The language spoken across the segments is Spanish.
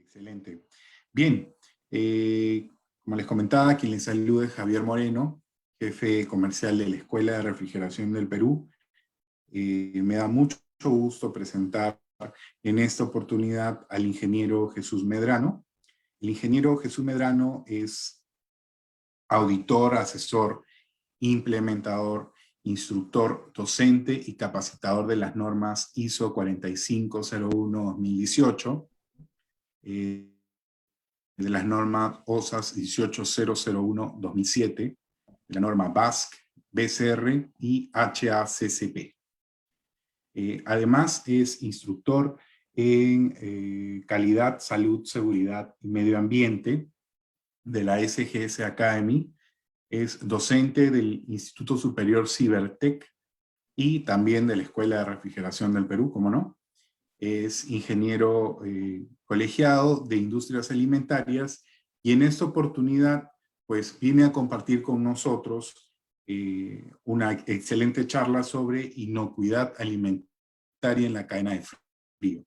Excelente. Bien, como les comentaba, quien les saluda es Javier Moreno, jefe comercial de la Escuela de Refrigeración del Perú. Me da mucho gusto presentar en esta oportunidad al ingeniero Jesús Medrano. El ingeniero Jesús Medrano es auditor, asesor, implementador, instructor, docente y capacitador de las normas ISO 4501-2018, de las normas OSAS 18001-2007, de la norma BASC, BCR y HACCP. Además es instructor en calidad, salud, seguridad y medio ambiente de la SGS Academy, es docente del Instituto Superior Cibertec y también de la Escuela de Refrigeración del Perú, ¿cómo no? Es ingeniero colegiado de Industrias Alimentarias y en esta oportunidad pues viene a compartir con nosotros una excelente charla sobre inocuidad alimentaria en la cadena de frío.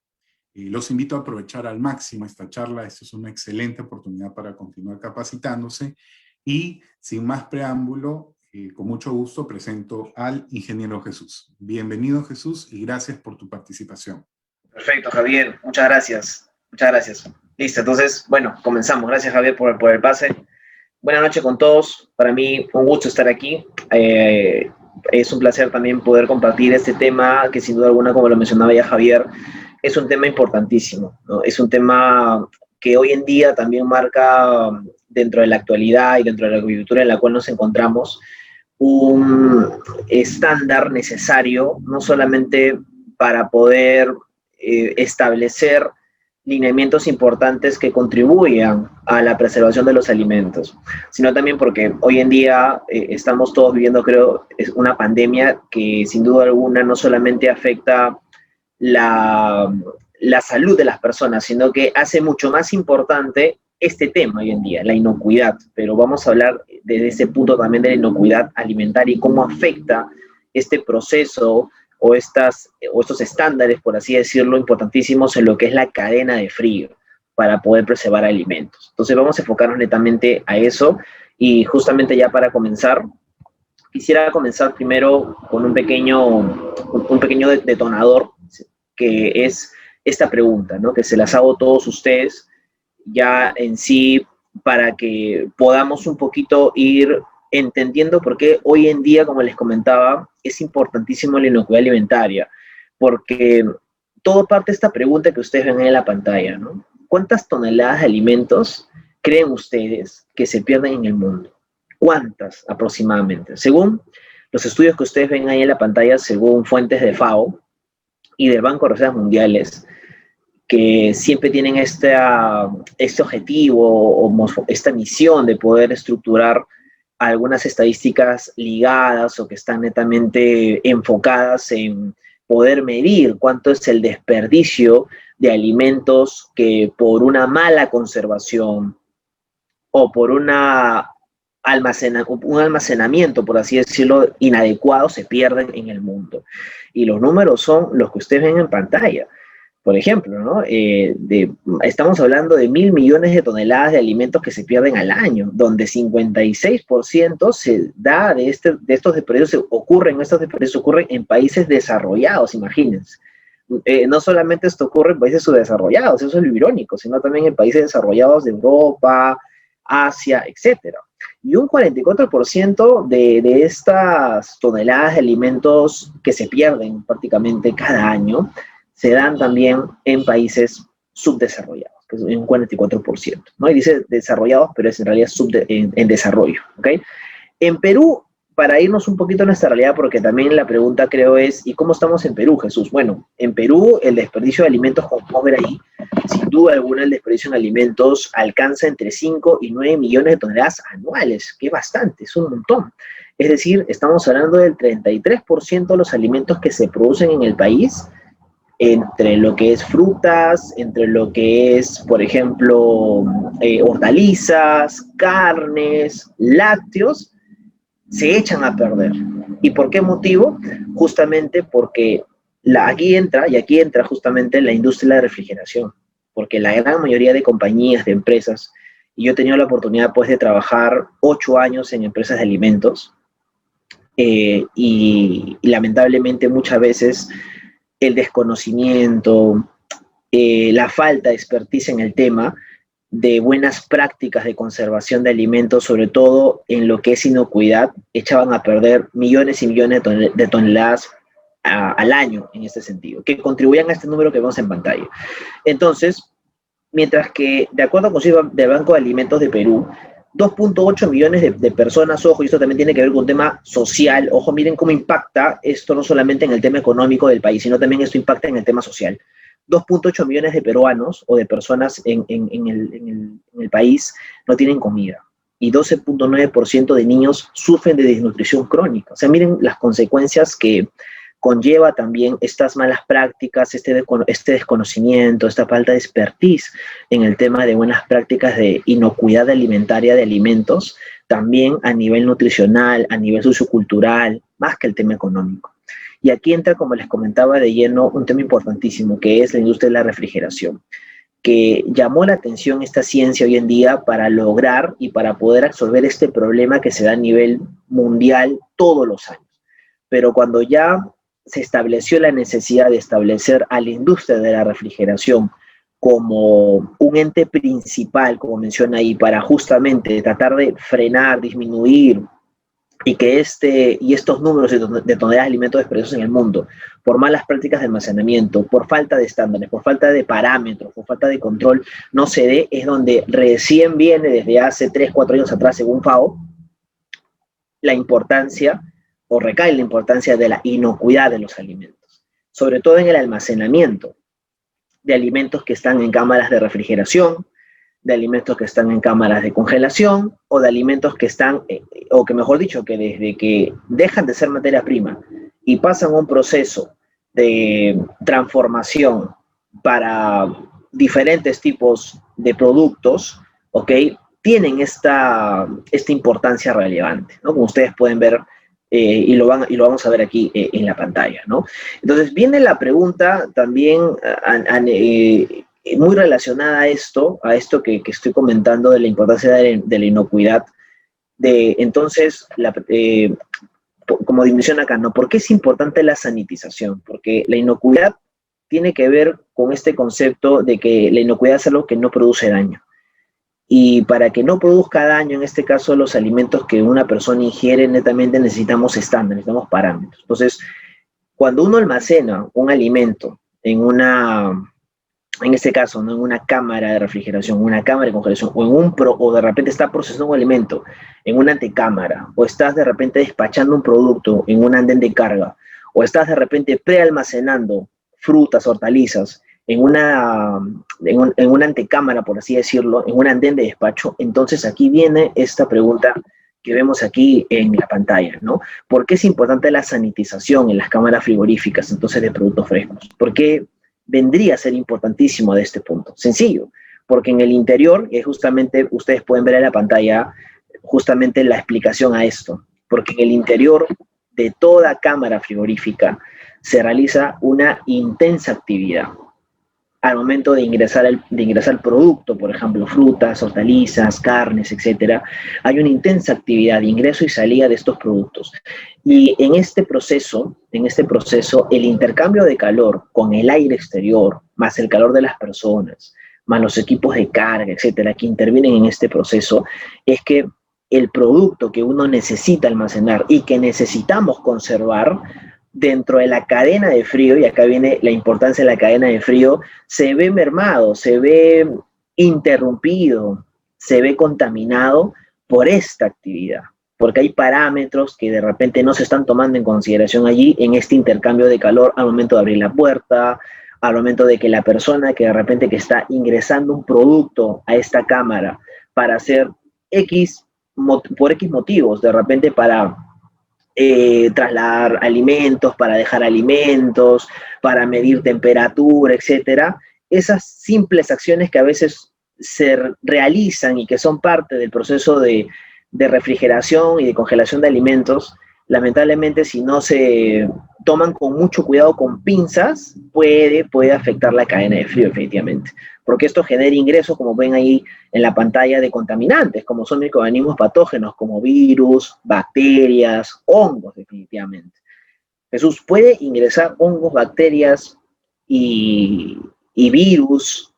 Los invito a aprovechar al máximo esta charla. Esta es una excelente oportunidad para continuar capacitándose y sin más preámbulo, con mucho gusto presento al ingeniero Jesús. Bienvenido, Jesús, y gracias por tu participación. Perfecto, Javier. Muchas gracias. Muchas gracias. Listo, entonces, bueno, comenzamos. Gracias, Javier, por el pase. Buenas noches con todos. Para mí, un gusto estar aquí. Es un placer también poder compartir este tema que, sin duda alguna, como lo mencionaba ya Javier, es un tema importantísimo, ¿no? Es un tema que hoy en día también marca, dentro de la actualidad y dentro de la agricultura en la cual nos encontramos, un estándar necesario, no solamente para poder establecer lineamientos importantes que contribuyan a la preservación de los alimentos, sino también porque hoy en día estamos todos viviendo, creo, es una pandemia que sin duda alguna no solamente afecta la salud de las personas, sino que hace mucho más importante este tema hoy en día, la inocuidad. Pero vamos a hablar desde ese punto también de la inocuidad alimentaria y cómo afecta este proceso o estos estándares, por así decirlo, importantísimos en lo que es la cadena de frío para poder preservar alimentos. Entonces vamos a enfocarnos netamente a eso y justamente ya para comenzar, quisiera comenzar primero con un pequeño detonador, que es esta pregunta, ¿no? Que se las hago a todos ustedes ya en sí para que podamos un poquito ir entendiendo por qué hoy en día, como les comentaba, es importantísimo la inocuidad alimentaria, porque todo parte de esta pregunta que ustedes ven ahí en la pantalla, ¿no? ¿Cuántas toneladas de alimentos creen ustedes que se pierden en el mundo? ¿Cuántas aproximadamente? Según los estudios que ustedes ven ahí en la pantalla, según fuentes de FAO y del Banco de Reservas Mundiales, que siempre tienen este objetivo o esta misión de poder estructurar algunas estadísticas ligadas o que están netamente enfocadas en poder medir cuánto es el desperdicio de alimentos que por una mala conservación o por un almacenamiento, por así decirlo, inadecuado, se pierden en el mundo. Y los números son los que ustedes ven en pantalla. Por ejemplo, ¿no? Estamos hablando de 1.000 millones de toneladas de alimentos que se pierden al año, donde 56% se da de estos desperdicios, estos desperdicios ocurren en países desarrollados, imagínense. No solamente esto ocurre en países subdesarrollados, eso es lo irónico, sino también en países desarrollados de Europa, Asia, etc. Y un 44% de estas toneladas de alimentos que se pierden prácticamente cada año se dan también en países subdesarrollados, que es un 44%, ¿no? Y dice desarrollados, pero es en realidad en desarrollo, ¿ok? En Perú, para irnos un poquito a nuestra realidad, porque también la pregunta creo es, ¿y cómo estamos en Perú, Jesús? Bueno, en Perú el desperdicio de alimentos, como podemos ver ahí, sin duda alguna el desperdicio en alimentos alcanza entre 5 y 9 millones de toneladas anuales, que es bastante, es un montón. Es decir, estamos hablando del 33% de los alimentos que se producen en el país, entre lo que es frutas, entre lo que es, por ejemplo, hortalizas, carnes, lácteos, se echan a perder. ¿Y por qué motivo? Justamente porque aquí entra justamente la industria de la refrigeración. porque la gran mayoría de compañías, de empresas, y yo he tenido la oportunidad pues de trabajar 8 años en empresas de alimentos, y lamentablemente muchas veces el desconocimiento, la falta de expertise en el tema, de buenas prácticas de conservación de alimentos, sobre todo en lo que es inocuidad, echaban a perder millones y millones de toneladas al año en este sentido, que contribuían a este número que vemos en pantalla. Entonces, mientras que, de acuerdo con cifras del Banco de Alimentos de Perú, 2.8 millones de personas, ojo, y esto también tiene que ver con un tema social, ojo, miren cómo impacta esto no solamente en el tema económico del país, sino también esto impacta en el tema social. 2.8 millones de peruanos o de personas en el país no tienen comida, y 12.9% de niños sufren de desnutrición crónica. O sea, miren las consecuencias que conlleva también estas malas prácticas, este desconocimiento, esta falta de expertise en el tema de buenas prácticas de inocuidad alimentaria de alimentos, también a nivel nutricional, a nivel sociocultural, más que el tema económico. Y aquí entra, como les comentaba de lleno, un tema importantísimo, que es la industria de la refrigeración, que llamó la atención esta ciencia hoy en día para lograr y para poder absorber este problema que se da a nivel mundial todos los años. Pero cuando ya se estableció la necesidad de establecer a la industria de la refrigeración como un ente principal, como menciona ahí, para justamente tratar de frenar, disminuir, y que estos números de toneladas de alimentos desperdiciados en el mundo, por malas prácticas de almacenamiento, por falta de estándares, por falta de parámetros, por falta de control, no se dé, es donde recién viene desde hace 3, 4 años atrás, según FAO, la importancia, o recae la importancia de la inocuidad de los alimentos, sobre todo en el almacenamiento de alimentos que están en cámaras de refrigeración, de alimentos que están en cámaras de congelación, o de alimentos que están, o que mejor dicho, que desde que dejan de ser materia prima y pasan un proceso de transformación para diferentes tipos de productos, ¿ok? Tienen esta importancia relevante, ¿no? Como ustedes pueden ver, y lo vamos a ver aquí en la pantalla, ¿no? Entonces viene la pregunta también muy relacionada a esto que estoy comentando de la importancia de la inocuidad. Entonces, como dimensión acá, ¿no? ¿Por qué es importante la sanitización? Porque la inocuidad tiene que ver con este concepto de que la inocuidad es algo que no produce daño. Y para que no produzca daño, en este caso, los alimentos que una persona ingiere, netamente necesitamos estándares, necesitamos parámetros. Entonces, cuando uno almacena un alimento en este caso, ¿no? En una cámara de refrigeración, una cámara de congelación, o de repente está procesando un alimento en una antecámara, o estás de repente despachando un producto en un andén de carga, o estás de repente prealmacenando frutas, hortalizas, en una antecámara, por así decirlo, en un andén de despacho. Entonces aquí viene esta pregunta que vemos aquí en la pantalla, ¿no? ¿Por qué es importante la sanitización en las cámaras frigoríficas, entonces, de productos frescos? ¿Por qué vendría a ser importantísimo de este punto? Sencillo, porque en el interior, y justamente ustedes pueden ver en la pantalla justamente la explicación a esto, porque en el interior de toda cámara frigorífica se realiza una intensa actividad al momento de ingresar el producto, por ejemplo, frutas, hortalizas, carnes, etcétera. Hay una intensa actividad de ingreso y salida de estos productos. Y en este proceso, el intercambio de calor con el aire exterior, más el calor de las personas, más los equipos de carga, etcétera, que intervienen en este proceso, es que el producto que uno necesita almacenar y que necesitamos conservar dentro de la cadena de frío, y acá viene la importancia de la cadena de frío, se ve mermado, se ve interrumpido, se ve contaminado por esta actividad, porque hay parámetros que de repente no se están tomando en consideración allí en este intercambio de calor al momento de abrir la puerta, al momento de que la persona que de repente que está ingresando un producto a esta cámara para hacer por X motivos, de repente para trasladar alimentos, para dejar alimentos, para medir temperatura, etcétera. Esas simples acciones que a veces se realizan y que son parte del proceso de refrigeración y de congelación de alimentos, lamentablemente si no se toman con mucho cuidado con pinzas, puede afectar la cadena de frío, definitivamente. Porque esto genera ingresos, como ven ahí en la pantalla, de contaminantes, como son microorganismos patógenos, como virus, bacterias, hongos, definitivamente. Jesús, ¿puede ingresar hongos, bacterias y virus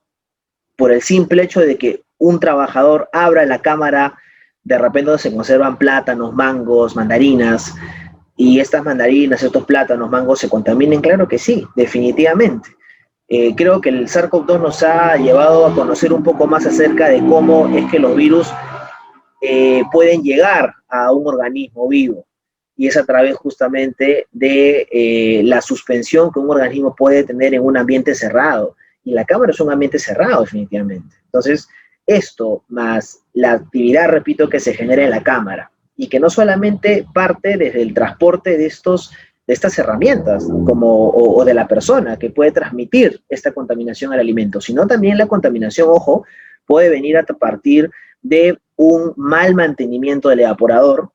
por el simple hecho de que un trabajador abra la cámara, de repente donde se conservan plátanos, mangos, mandarinas, y estas mandarinas, estos plátanos, mangos se contaminen? Claro que sí, definitivamente. Creo que el SARS-CoV-2 nos ha llevado a conocer un poco más acerca de cómo es que los virus pueden llegar a un organismo vivo, y es a través justamente de la suspensión que un organismo puede tener en un ambiente cerrado, y la cámara es un ambiente cerrado, definitivamente. Entonces, esto más la actividad, repito, que se genera en la cámara, y que no solamente parte desde el transporte de estas herramientas o de la persona que puede transmitir esta contaminación al alimento, sino también la contaminación, ojo, puede venir a partir de un mal mantenimiento del evaporador.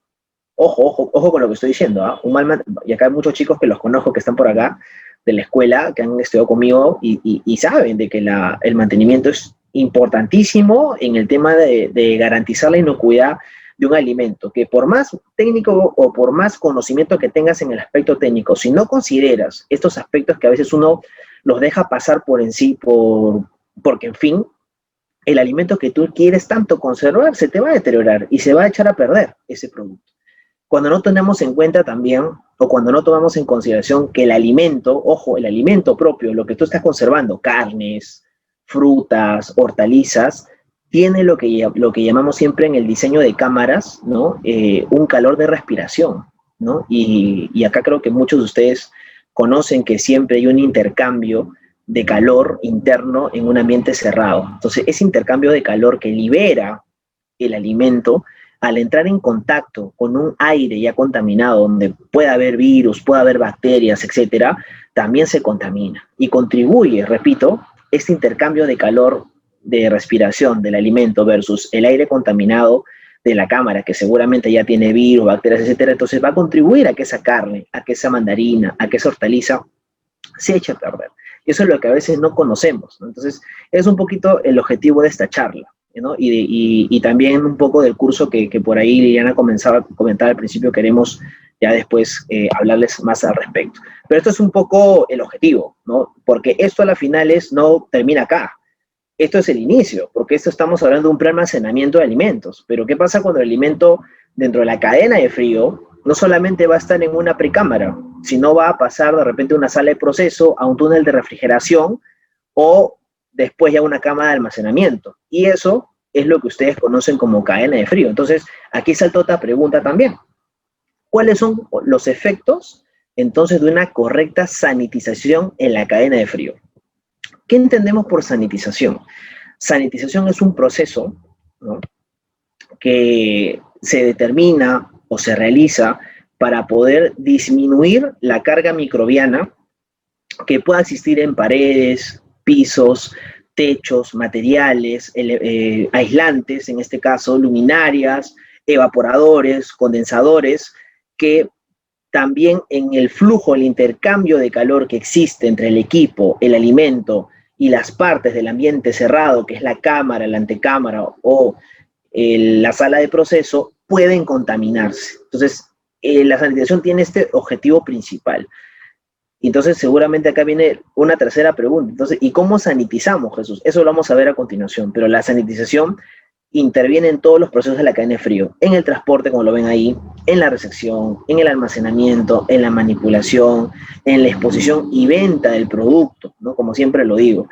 Ojo con lo que estoy diciendo, ¿eh? Y acá hay muchos chicos que los conozco que están por acá de la escuela, que han estudiado conmigo y saben de que el mantenimiento es importantísimo en el tema de garantizar la inocuidad de un alimento, que por más técnico o por más conocimiento que tengas en el aspecto técnico, si no consideras estos aspectos que a veces uno los deja pasar por en sí, porque en fin, el alimento que tú quieres tanto conservar se te va a deteriorar y se va a echar a perder ese producto. Cuando no tenemos en cuenta también, o cuando no tomamos en consideración que el alimento, ojo, el alimento propio, lo que tú estás conservando, carnes, frutas, hortalizas, tiene lo que llamamos siempre en el diseño de cámaras, ¿no? Un calor de respiración, ¿no? Y acá creo que muchos de ustedes conocen que siempre hay un intercambio de calor interno en un ambiente cerrado. Entonces, ese intercambio de calor que libera el alimento, al entrar en contacto con un aire ya contaminado, donde puede haber virus, puede haber bacterias, etcétera, también se contamina y contribuye, repito, este intercambio de calor de respiración del alimento versus el aire contaminado de la cámara, que seguramente ya tiene virus, bacterias, etcétera. Entonces va a contribuir a que esa carne, a que esa mandarina, a que esa hortaliza se eche a perder. Y eso es lo que a veces no conocemos, ¿no? Entonces es un poquito el objetivo de esta charla, ¿no? Y también un poco del curso que por ahí Liliana comenzaba a comentar al principio. Queremos ya después hablarles más al respecto. Pero esto es un poco el objetivo, ¿no? Porque esto a la final no termina acá. Esto es el inicio, porque esto estamos hablando de un pre-almacenamiento de alimentos. Pero ¿qué pasa cuando el alimento dentro de la cadena de frío no solamente va a estar en una precámara, sino va a pasar de repente a una sala de proceso, a un túnel de refrigeración o después ya una cámara de almacenamiento? Y eso es lo que ustedes conocen como cadena de frío. Entonces, aquí salta otra pregunta también. ¿Cuáles son los efectos, entonces, de una correcta sanitización en la cadena de frío? ¿Qué entendemos por sanitización? Sanitización es un proceso, ¿no?, que se determina o se realiza para poder disminuir la carga microbiana que pueda existir en paredes, pisos, techos, materiales, aislantes, en este caso luminarias, evaporadores, condensadores, que también en el flujo, el intercambio de calor que existe entre el equipo, el alimento y las partes del ambiente cerrado, que es la cámara, la antecámara o la sala de proceso, pueden contaminarse. Entonces, la sanitización tiene este objetivo principal. Entonces, seguramente acá viene una tercera pregunta. Entonces, ¿y cómo sanitizamos, Jesús? Eso lo vamos a ver a continuación, pero la sanitización interviene en todos los procesos de la cadena de frío, en el transporte, como lo ven ahí, en la recepción, en el almacenamiento, en la manipulación, en la exposición y venta del producto, ¿no? Como siempre lo digo.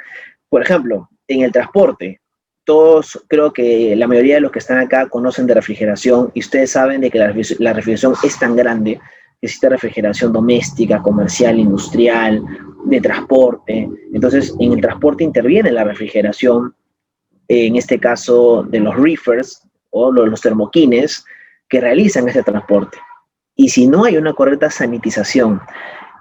Por ejemplo, en el transporte, todos, creo que la mayoría de los que están acá conocen de refrigeración, y ustedes saben de que la refrigeración es tan grande que existe refrigeración doméstica, comercial, industrial, de transporte. Entonces, en el transporte interviene la refrigeración, en este caso de los reefers o los termoquines que realizan este transporte. Y si no hay una correcta sanitización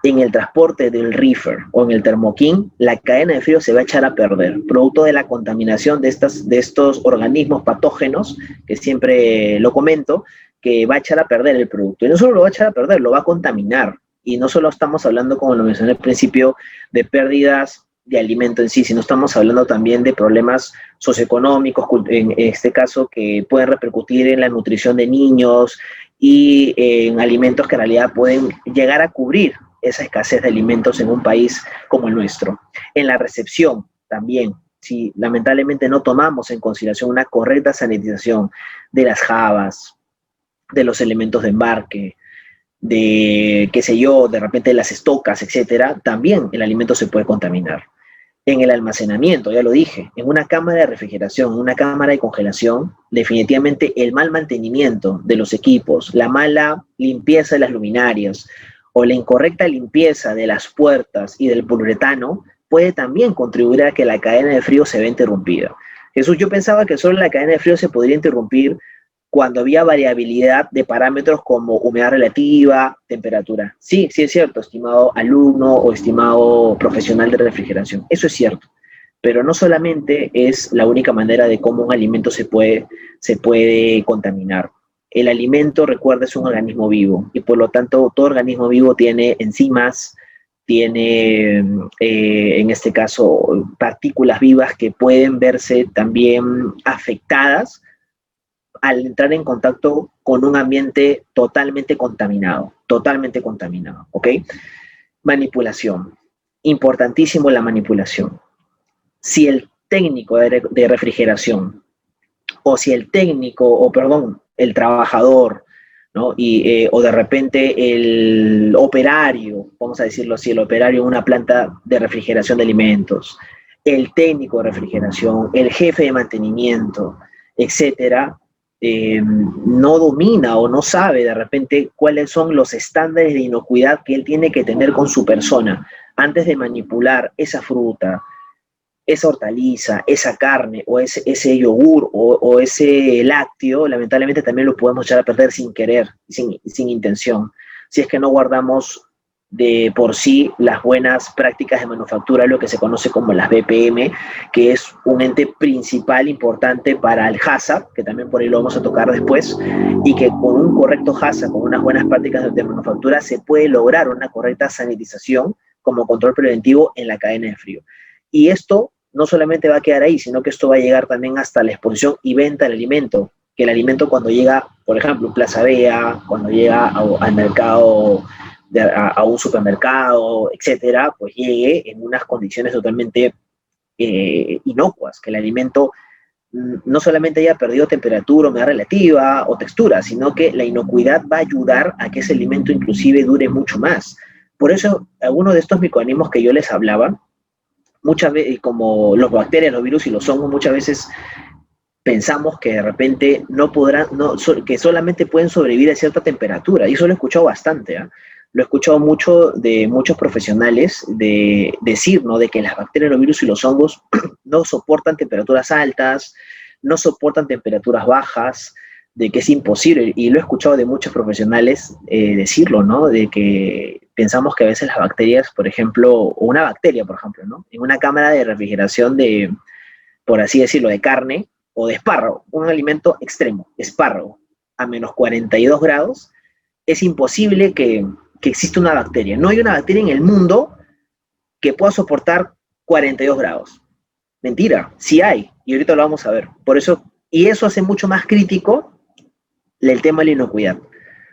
en el transporte del reefer o en el termoquín, la cadena de frío se va a echar a perder, producto de la contaminación de estos organismos patógenos, que siempre lo comento, que va a echar a perder el producto. Y no solo lo va a echar a perder, lo va a contaminar. Y no solo estamos hablando, como lo mencioné al principio, de pérdidas de alimento en sí, sino estamos hablando también de problemas socioeconómicos, en este caso, que pueden repercutir en la nutrición de niños y en alimentos que en realidad pueden llegar a cubrir esa escasez de alimentos en un país como el nuestro. En la recepción también, si lamentablemente no tomamos en consideración una correcta sanitización de las jabas, de los elementos de embarque, de, qué sé yo, de repente las estocas, etcétera, también el alimento se puede contaminar. En el almacenamiento, ya lo dije, en una cámara de refrigeración, en una cámara de congelación, definitivamente el mal mantenimiento de los equipos, la mala limpieza de las luminarias o la incorrecta limpieza de las puertas y del poliuretano puede también contribuir a que la cadena de frío se vea interrumpida. Jesús, yo pensaba que solo la cadena de frío se podría interrumpir cuando había variabilidad de parámetros como humedad relativa, temperatura. Sí, sí es cierto, estimado alumno o estimado profesional de refrigeración. Eso es cierto. Pero no solamente es la única manera de cómo un alimento se puede contaminar. El alimento, recuerda, es un organismo vivo y por lo tanto todo organismo vivo tiene enzimas, tiene en este caso partículas vivas que pueden verse también afectadas al entrar en contacto con un ambiente totalmente contaminado, ¿ok? Manipulación. Importantísimo la manipulación. Si el técnico de refrigeración, o si el técnico, o perdón, el trabajador, ¿no? O de repente el operario, vamos a decirlo así, el operario en una planta de refrigeración de alimentos, el técnico de refrigeración, el jefe de mantenimiento, etcétera, no domina o no sabe de repente cuáles son los estándares de inocuidad que él tiene que tener con su persona antes de manipular esa fruta, esa hortaliza, esa carne o ese yogur o ese lácteo, lamentablemente también lo podemos echar a perder sin querer, sin intención, si es que no guardamos de por sí las buenas prácticas de manufactura, lo que se conoce como las BPM, que es un ente principal importante para el HACCP, que también por ahí lo vamos a tocar después, y que con un correcto HACCP, con unas buenas prácticas de manufactura, se puede lograr una correcta sanitización como control preventivo en la cadena de frío. Y esto no solamente va a quedar ahí, sino que esto va a llegar también hasta la exposición y venta del alimento, que el alimento cuando llega, por ejemplo, en Plaza Vea, cuando llega al mercado, a un supermercado, etcétera, pues llegue en unas condiciones totalmente inocuas, que el alimento no solamente haya perdido temperatura, humedad relativa o textura, sino que la inocuidad va a ayudar a que ese alimento inclusive dure mucho más. Por eso, algunos de estos microorganismos que yo les hablaba, muchas veces, como los bacterias, los virus y los hongos, muchas veces pensamos que de repente no podrán, que solamente pueden sobrevivir a cierta temperatura, y eso lo he escuchado bastante, ¿eh? Lo he escuchado mucho de muchos profesionales de decir, ¿no?, de que las bacterias, los virus y los hongos no soportan temperaturas altas, no soportan temperaturas bajas, de que es imposible, y lo he escuchado de muchos profesionales decirlo, ¿no?, de que pensamos que a veces las bacterias, por ejemplo, o una bacteria, por ejemplo, ¿no?, en una cámara de refrigeración de, por así decirlo, de carne o de espárrago, un alimento extremo, espárrago, a menos 42 grados, es imposible que exista una bacteria. No hay una bacteria en el mundo que pueda soportar 42 grados. Mentira, sí hay, y ahorita lo vamos a ver. Por eso, y eso hace mucho más crítico el tema de la inocuidad.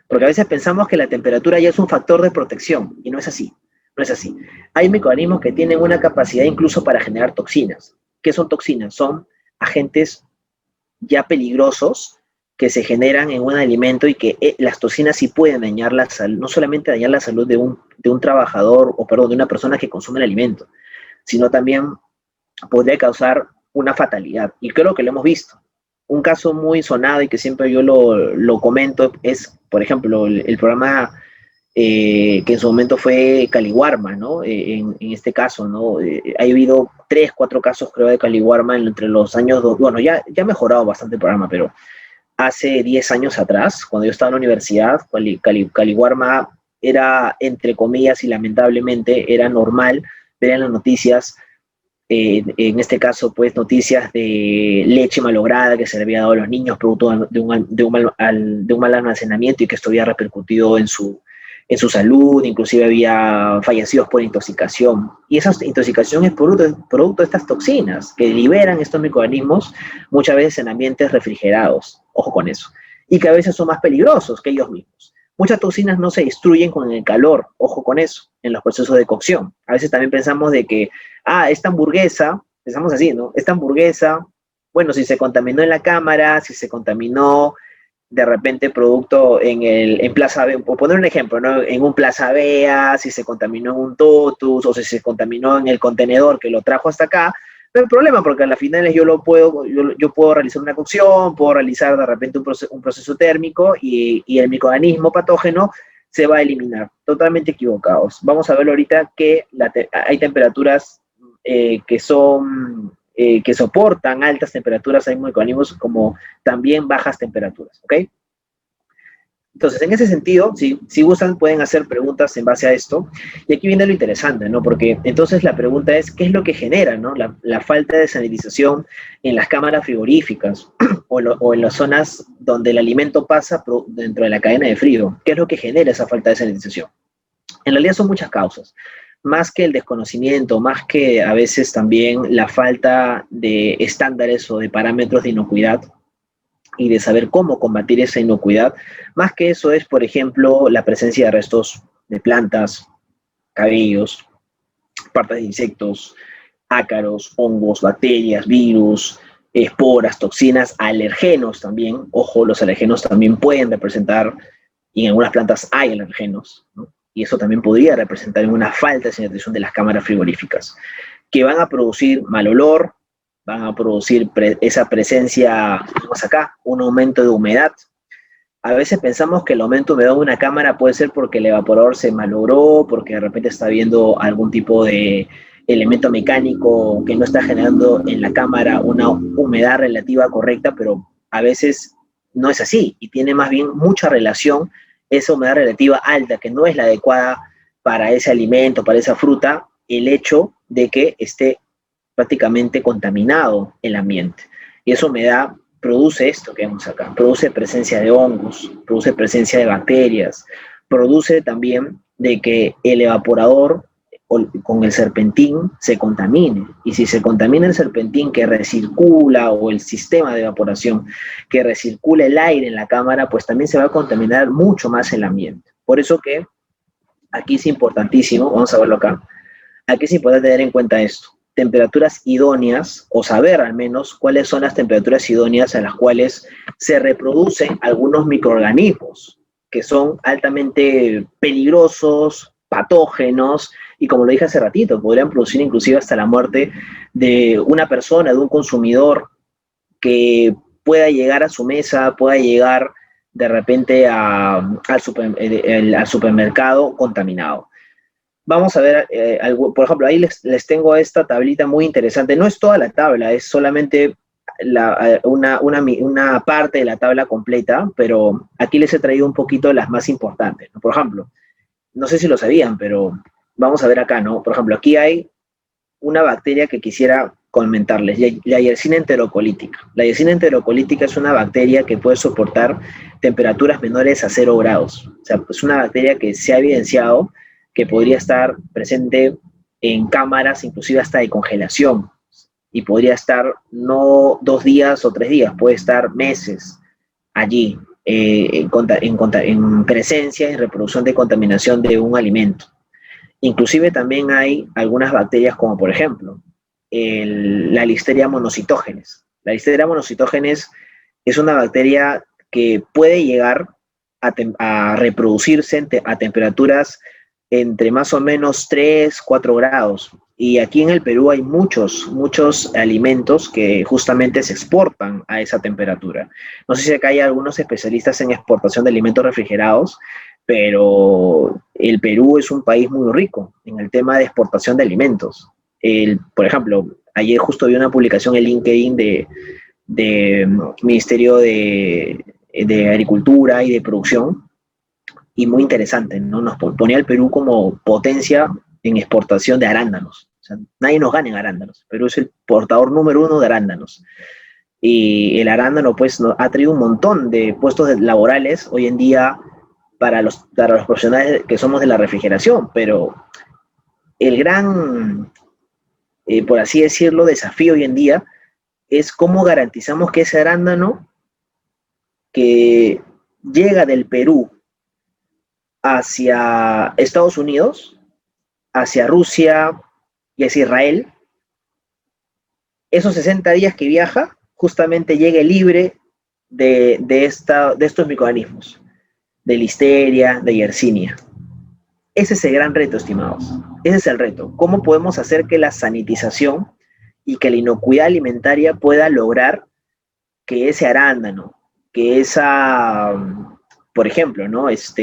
Porque a veces pensamos que la temperatura ya es un factor de protección, y no es así. No es así. Hay microorganismos que tienen una capacidad incluso para generar toxinas. ¿Qué son toxinas? Son agentes ya peligrosos que se generan en un alimento y que las toxinas sí pueden dañar la salud, no solamente dañar la salud de un trabajador, o perdón, de una persona que consume el alimento, sino también podría causar una fatalidad. Y creo que lo hemos visto. Un caso muy sonado y que siempre yo lo comento es, por ejemplo, el programa que en su momento fue Caliwarma, ¿no? En este caso, ¿no? Ha habido 3, 4 casos, creo, de Caliwarma entre los años, bueno, ya ha mejorado bastante el programa, pero hace 10 años atrás, cuando yo estaba en la universidad, Caliwarma era, entre comillas y lamentablemente, era normal ver en las noticias en este caso, pues, noticias de leche malograda que se le había dado a los niños producto de un mal almacenamiento y que esto había repercutido en su salud, inclusive había fallecidos por intoxicación. Y esa intoxicación es producto de estas toxinas que liberan estos microorganismos muchas veces en ambientes refrigerados, ojo con eso, y que a veces son más peligrosos que ellos mismos. Muchas toxinas no se destruyen con el calor, ojo con eso, en los procesos de cocción. A veces también pensamos de que, esta hamburguesa, pensamos así, ¿no? Esta hamburguesa, bueno, si se contaminó en la cámara, si se contaminó de repente producto en Plaza Vea, por poner un ejemplo, ¿no? En un Plaza Vea, si se contaminó en un Totus o si se contaminó en el contenedor que lo trajo hasta acá, no hay problema porque a las finales yo puedo realizar una cocción, puedo realizar de repente un proceso térmico y el microorganismo patógeno se va a eliminar. Totalmente equivocados. Vamos a ver ahorita que hay temperaturas que soportan altas temperaturas, hay microorganismos como también bajas temperaturas, ¿ok? Entonces, en ese sentido, si gustan, pueden hacer preguntas en base a esto. Y aquí viene lo interesante, ¿no? Porque entonces la pregunta es, ¿qué es lo que genera, ¿no? La falta de sanitización en las cámaras frigoríficas o en las zonas donde el alimento pasa dentro de la cadena de frío? ¿Qué es lo que genera esa falta de sanitización? En realidad son muchas causas. Más que el desconocimiento, más que a veces también la falta de estándares o de parámetros de inocuidad, y de saber cómo combatir esa inocuidad, más que eso es, por ejemplo, la presencia de restos de plantas, cabellos, partes de insectos, ácaros, hongos, bacterias, virus, esporas, toxinas, alergenos también. Ojo, los alergenos también pueden representar, y en algunas plantas hay alergenos, ¿no? Y eso también podría representar una falta de sanitización de las cámaras frigoríficas, que van a producir mal olor, van a producir esa presencia, vamos acá, un aumento de humedad. A veces pensamos que el aumento de humedad de una cámara puede ser porque el evaporador se malogró, porque de repente está habiendo algún tipo de elemento mecánico que no está generando en la cámara una humedad relativa correcta, pero a veces no es así y tiene más bien mucha relación esa humedad relativa alta, que no es la adecuada para ese alimento, para esa fruta, el hecho de que esté prácticamente contaminado el ambiente. Y esa humedad produce esto que vemos acá, produce presencia de hongos, produce presencia de bacterias, produce también de que el evaporador con el serpentín se contamine. Y si se contamina el serpentín que recircula o el sistema de evaporación que recircula el aire en la cámara, pues también se va a contaminar mucho más el ambiente. Por eso que aquí es importantísimo, vamos a verlo acá, aquí es importante tener en cuenta esto. Temperaturas idóneas, o saber al menos cuáles son las temperaturas idóneas a las cuales se reproducen algunos microorganismos que son altamente peligrosos, patógenos, y como lo dije hace ratito, podrían producir inclusive hasta la muerte de una persona, de un consumidor que pueda llegar a su mesa, pueda llegar de repente al supermercado contaminado. Vamos a ver, por ejemplo, ahí les tengo esta tablita muy interesante. No es toda la tabla, es solamente una parte de la tabla completa, pero aquí les he traído un poquito las más importantes, ¿no? Por ejemplo, no sé si lo sabían, pero vamos a ver acá, ¿no? Por ejemplo, aquí hay una bacteria que quisiera comentarles, la Yersinia enterocolítica. La Yersinia enterocolítica es una bacteria que puede soportar temperaturas menores a 0 grados. O sea, es una bacteria que se ha evidenciado que podría estar presente en cámaras, inclusive hasta de congelación, y podría estar no 2 días o 3 días, puede estar meses allí, en presencia y reproducción de contaminación de un alimento. Inclusive también hay algunas bacterias como por ejemplo la Listeria monocytogenes. La Listeria monocytogenes es una bacteria que puede llegar a reproducirse a temperaturas entre más o menos 3, 4 grados. Y aquí en el Perú hay muchos alimentos que justamente se exportan a esa temperatura. No sé si acá hay algunos especialistas en exportación de alimentos refrigerados, pero el Perú es un país muy rico en el tema de exportación de alimentos. Por ejemplo, ayer justo vi una publicación en LinkedIn de Ministerio de Agricultura y de Producción, y muy interesante, ¿no? Nos ponía el Perú como potencia en exportación de arándanos. O sea, nadie nos gana en arándanos. Perú es el portador número 1 de arándanos. Y el arándano, pues, ha traído un montón de puestos laborales hoy en día para los profesionales que somos de la refrigeración, pero el gran, por así decirlo, desafío hoy en día es cómo garantizamos que ese arándano que llega del Perú hacia Estados Unidos, hacia Rusia y hacia Israel, esos 60 días que viaja, justamente llegue libre de estos microorganismos, de listeria, de yersinia. Ese es el gran reto, estimados. Ese es el reto. ¿Cómo podemos hacer que la sanitización y que la inocuidad alimentaria pueda lograr que ese arándano, que esa, por ejemplo, ¿no? Esa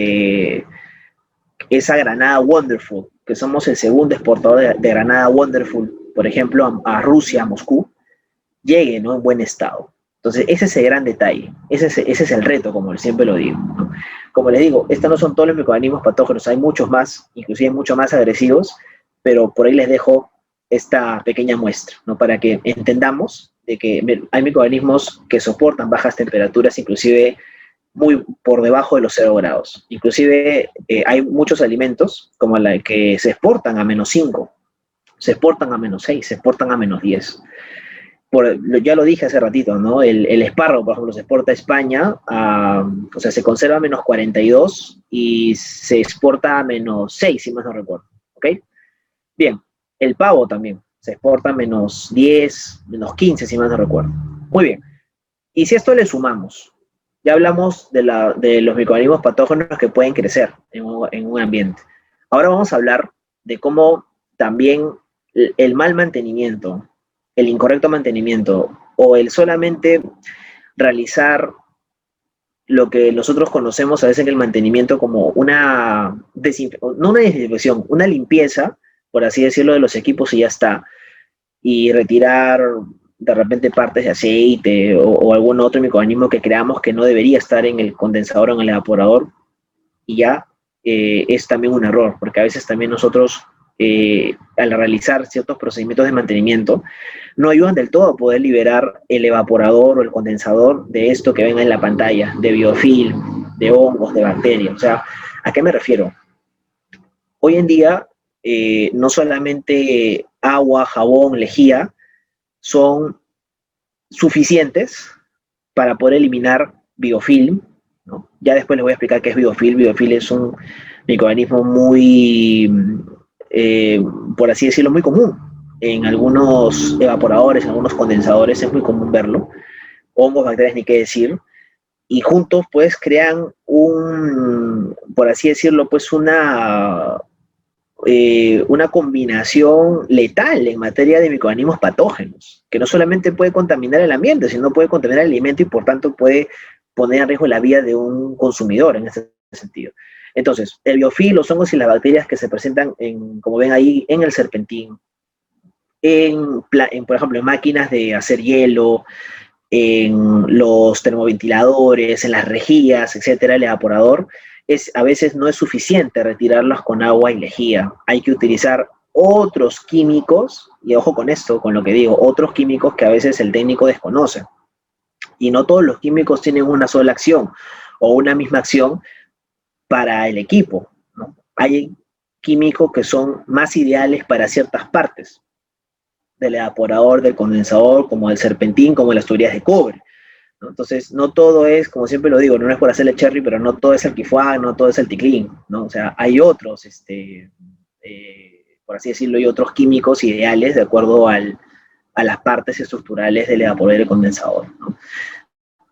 granada Wonderful, que somos el segundo exportador de granada Wonderful, por ejemplo, a Rusia, a Moscú, llegue, ¿no?, en buen estado. Entonces, ese es el gran detalle, ese es el reto, como siempre lo digo, ¿no? Como les digo, estos no son todos los microorganismos patógenos, hay muchos más, inclusive mucho más agresivos, pero por ahí les dejo esta pequeña muestra, ¿no?, para que entendamos de que hay microorganismos que soportan bajas temperaturas, inclusive muy por debajo de los 0 grados. Inclusive hay muchos alimentos, como la que se exportan a -5, se exportan a -6, se exportan a -10. Ya lo dije hace ratito, ¿no? El espárrago, por ejemplo, se exporta a España, o sea, se conserva a -42 y se exporta a -6, si más no recuerdo, ¿ok? Bien, el pavo también, se exporta a -10, -15, si más no recuerdo. Muy bien, y si a esto le sumamos, ya hablamos de los microorganismos patógenos que pueden crecer en un ambiente. Ahora vamos a hablar de cómo también el mal mantenimiento, el incorrecto mantenimiento o el solamente realizar lo que nosotros conocemos a veces en el mantenimiento como no una desinfección, una limpieza, por así decirlo, de los equipos y ya está, y retirar de repente partes de aceite o algún otro microorganismo que creamos que no debería estar en el condensador o en el evaporador, y ya es también un error, porque a veces también nosotros al realizar ciertos procedimientos de mantenimiento, no ayudan del todo a poder liberar el evaporador o el condensador de esto que ven en la pantalla, de biofilm, de hongos, de bacterias. O sea, ¿a qué me refiero? Hoy en día, no solamente agua, jabón, lejía son suficientes para poder eliminar biofilm, ¿no? Ya después les voy a explicar qué es biofilm. Biofilm es un microorganismo muy por así decirlo, muy común. En algunos evaporadores, en algunos condensadores es muy común verlo. Hongos, bacterias, ni qué decir. Y juntos, pues, crean por así decirlo, pues, una combinación letal en materia de microorganismos patógenos, que no solamente puede contaminar el ambiente, sino puede contaminar el alimento y, por tanto, puede poner en riesgo la vida de un consumidor en ese sentido. Entonces, el biofilm, los hongos y las bacterias que se presentan, como ven ahí, en el serpentín, por ejemplo, en máquinas de hacer hielo, en los termoventiladores, en las rejillas, etcétera, el evaporador, a veces no es suficiente retirarlos con agua y lejía. Hay que utilizar otros químicos, y ojo con esto, con lo que digo, otros químicos que a veces el técnico desconoce. Y no todos los químicos tienen una sola acción o una misma acción para el equipo, ¿no? Hay químicos que son más ideales para ciertas partes del evaporador, del condensador, como el serpentín, como las tuberías de cobre, ¿no? Entonces, no todo es, como siempre lo digo, no es por hacerle cherry, pero no todo es el Kifuan, no todo es el Ticlin, ¿no? O sea, hay otros, por así decirlo, hay otros químicos ideales de acuerdo a las partes estructurales del evaporador y del condensador, ¿no?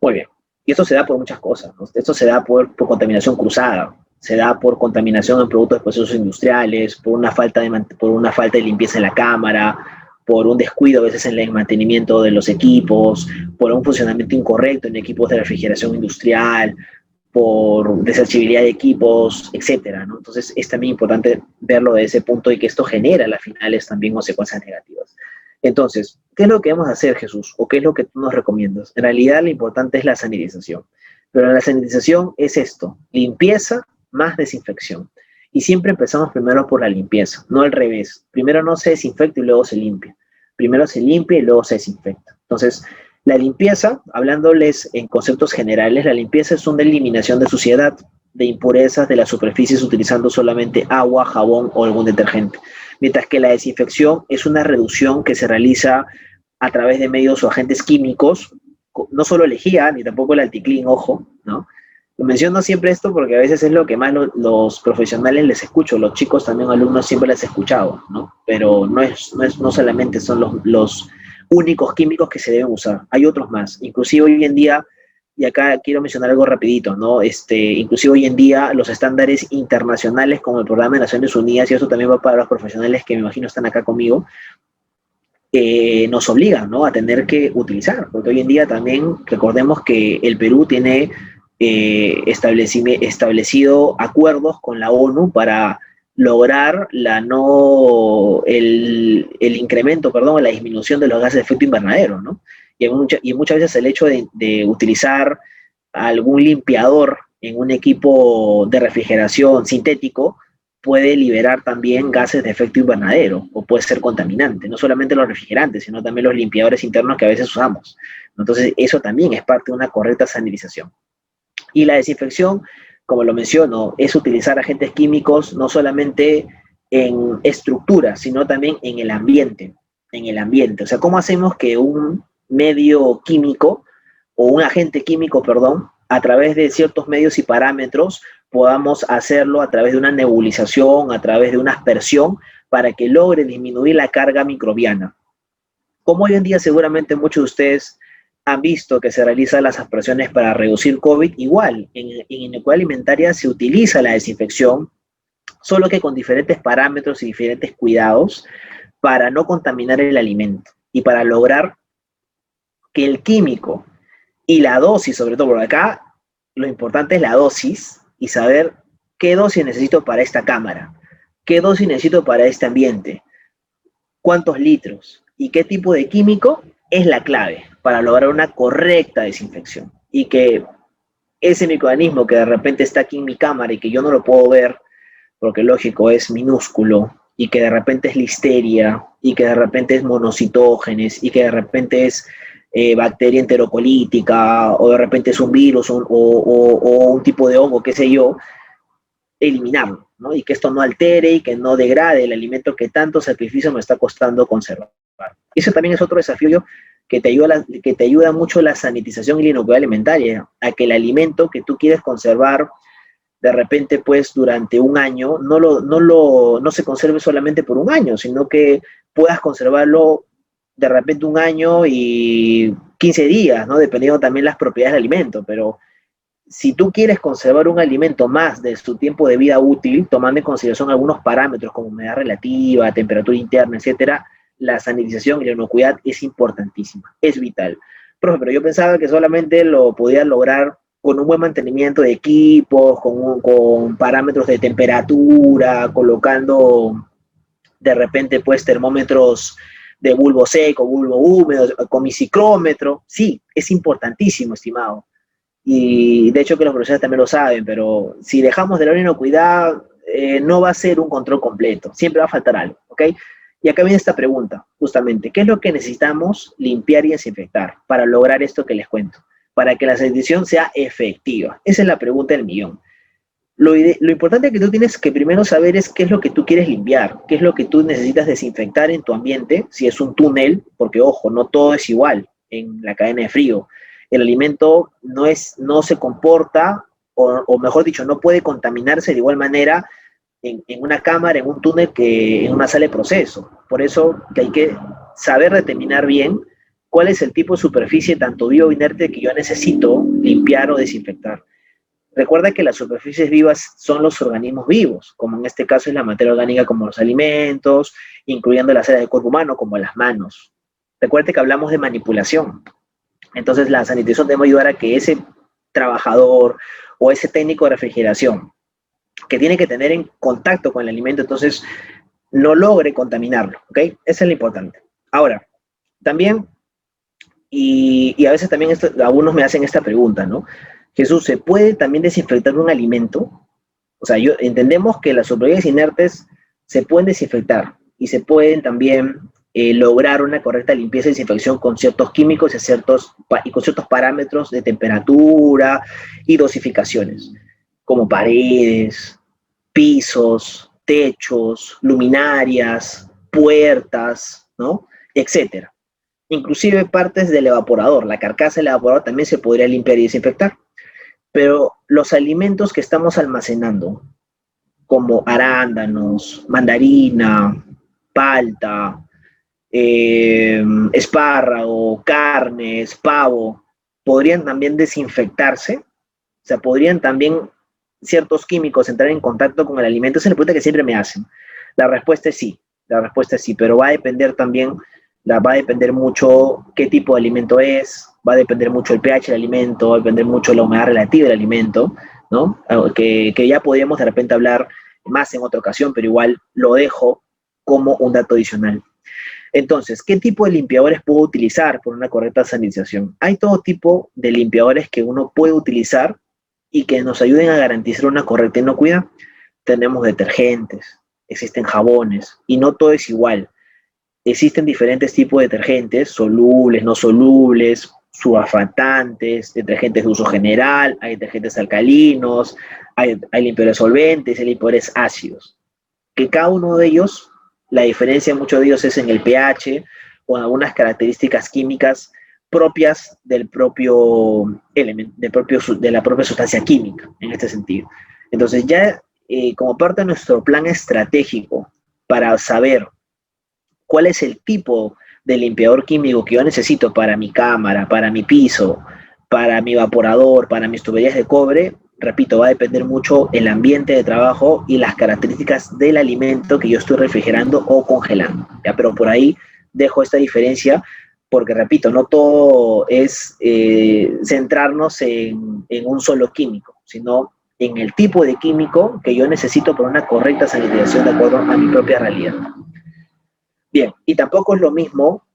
Muy bien. Y esto se da por muchas cosas, ¿no? Esto se da por contaminación cruzada, se da por contaminación en productos de procesos industriales, por una falta de limpieza en la cámara, por un descuido a veces en el mantenimiento de los equipos, por un funcionamiento incorrecto en equipos de refrigeración industrial, por desechibilidad de equipos, etcétera, ¿no? Entonces es también importante verlo de ese punto y que esto genera a las finales también consecuencias negativas. Entonces, ¿qué es lo que vamos a hacer, Jesús? ¿O qué es lo que tú nos recomiendas? En realidad, lo importante es la sanitización. Pero la sanitización es esto, limpieza más desinfección. Y siempre empezamos primero por la limpieza, no al revés. Primero no se desinfecta y luego se limpia. Primero se limpia y luego se desinfecta. Entonces, la limpieza, hablándoles en conceptos generales, la limpieza es una eliminación de suciedad, de impurezas de las superficies utilizando solamente agua, jabón o algún detergente. Mientras que la desinfección es una reducción que se realiza a través de medios o agentes químicos, no solo lejía, ni tampoco el alticlín, ojo, ¿no? Menciono siempre esto porque a veces es lo que más los profesionales les escucho, los chicos también alumnos siempre les he escuchado, ¿no? Pero no solamente son los únicos químicos que se deben usar, hay otros más. Inclusive hoy en día, y acá quiero mencionar algo rapidito, ¿no? Inclusive hoy en día los estándares internacionales como el Programa de Naciones Unidas, y eso también va para los profesionales que me imagino están acá conmigo, nos obligan, ¿no?, a tener que utilizar, porque hoy en día también recordemos que el Perú tiene establecido acuerdos con la ONU para lograr el incremento, perdón, la disminución de los gases de efecto invernadero, ¿no? Y muchas veces el hecho de utilizar algún limpiador en un equipo de refrigeración sintético puede liberar también gases de efecto invernadero o puede ser contaminante, no solamente los refrigerantes, sino también los limpiadores internos que a veces usamos. Entonces, eso también es parte de una correcta sanitización. Y la desinfección, como lo menciono, es utilizar agentes químicos no solamente en estructuras, sino también en el ambiente. En el ambiente. O sea, ¿cómo hacemos que un medio químico o un agente químico, perdón, a través de ciertos medios y parámetros podamos hacerlo a través de una nebulización, a través de una aspersión, para que logre disminuir la carga microbiana? Como hoy en día seguramente muchos de ustedes han visto que se realizan las aspersiones para reducir COVID, igual, en inocuidad alimentaria se utiliza la desinfección, solo que con diferentes parámetros y diferentes cuidados para no contaminar el alimento y para lograr que el químico y la dosis, sobre todo, porque acá lo importante es la dosis y saber qué dosis necesito para esta cámara, qué dosis necesito para este ambiente, cuántos litros y qué tipo de químico es la clave para lograr una correcta desinfección. Y que ese microorganismo que de repente está aquí en mi cámara y que yo no lo puedo ver, porque lógico es minúsculo, y que de repente es listeria, y que de repente es monocitógenes, y que de repente es bacteria enterocolítica, o de repente es un virus o un tipo de hongo, qué sé yo, eliminarlo, ¿no? Y que esto no altere y que no degrade el alimento que tanto sacrificio me está costando conservar. Eso también es otro desafío que te ayuda mucho la sanitización y la inocuidad alimentaria, a que el alimento que tú quieres conservar de repente pues durante un año no se conserve solamente por un año, sino que puedas conservarlo de repente un año y 15 días, ¿no? Dependiendo también las propiedades del alimento, pero si tú quieres conservar un alimento más de su tiempo de vida útil, tomando en consideración algunos parámetros como humedad relativa, temperatura interna, etcétera, la sanitización y la inocuidad es importantísima, es vital. Profe, pero yo pensaba que solamente lo podía lograr con un buen mantenimiento de equipos, con parámetros de temperatura, colocando de repente pues termómetros de bulbo seco, bulbo húmedo, con mi ciclómetro. Sí, es importantísimo, estimado. Y de hecho que los profesores también lo saben, pero si dejamos de la inocuidad, no va a ser un control completo, siempre va a faltar algo, ¿ok? Y acá viene esta pregunta, justamente, ¿qué es lo que necesitamos limpiar y desinfectar para lograr esto que les cuento? Para que la sanitización sea efectiva. Esa es la pregunta del millón. Lo importante que tú tienes que primero saber es qué es lo que tú quieres limpiar, qué es lo que tú necesitas desinfectar en tu ambiente, si es un túnel, porque ojo, no todo es igual en la cadena de frío. El alimento no se comporta, o mejor dicho, no puede contaminarse de igual manera en una cámara, en un túnel, que en una sala de proceso. Por eso que hay que saber determinar bien cuál es el tipo de superficie, tanto viva o inerte, que yo necesito limpiar o desinfectar. Recuerda que las superficies vivas son los organismos vivos, como en este caso es la materia orgánica como los alimentos, incluyendo las áreas del cuerpo humano como las manos. Recuerda que hablamos de manipulación. Entonces la sanitización debe ayudar a que ese trabajador o ese técnico de refrigeración que tiene que tener en contacto con el alimento, entonces no logre contaminarlo, ¿ok? Eso es lo importante. Ahora, también, y a veces también algunos me hacen esta pregunta, ¿no? Jesús, ¿se puede también desinfectar un alimento? O sea, entendemos que las superficies inertes se pueden desinfectar y se pueden también lograr una correcta limpieza y desinfección con ciertos químicos y con ciertos parámetros de temperatura y dosificaciones, como paredes, pisos, techos, luminarias, puertas, ¿no? Etcétera. Inclusive partes del evaporador, la carcasa del evaporador también se podría limpiar y desinfectar. Pero los alimentos que estamos almacenando, como arándanos, mandarina, palta, espárrago, carnes, pavo, podrían también desinfectarse. O sea, podrían también ciertos químicos entrar en contacto con el alimento. Esa es la pregunta que siempre me hacen. La respuesta es sí, pero va a depender también, va a depender mucho qué tipo de alimento es, va a depender mucho el pH del alimento, va a depender mucho la humedad relativa del alimento, ¿no? Que ya podríamos de repente hablar más en otra ocasión, pero igual lo dejo como un dato adicional. Entonces, ¿qué tipo de limpiadores puedo utilizar por una correcta sanitización? Hay todo tipo de limpiadores que uno puede utilizar y que nos ayuden a garantizar una correcta inocuidad. Tenemos detergentes, existen jabones, y no todo es igual. Existen diferentes tipos de detergentes, solubles, no solubles, surfactantes, detergentes de uso general, hay detergentes alcalinos, hay limpiadores solventes, hay limpiadores ácidos. Que cada uno de ellos, la diferencia en muchos de ellos es en el pH o en algunas características químicas propias del propio elemento, de la propia sustancia química, en este sentido. Entonces ya como parte de nuestro plan estratégico para saber cuál es el tipo de limpiador químico que yo necesito para mi cámara, para mi piso, para mi evaporador, para mis tuberías de cobre, repito, va a depender mucho el ambiente de trabajo y las características del alimento que yo estoy refrigerando o congelando. ¿Ya? Pero por ahí dejo esta diferencia porque, repito, no todo es centrarnos en un solo químico, sino en el tipo de químico que yo necesito para una correcta sanitización de acuerdo a mi propia realidad. Bien, y tampoco es lo mismo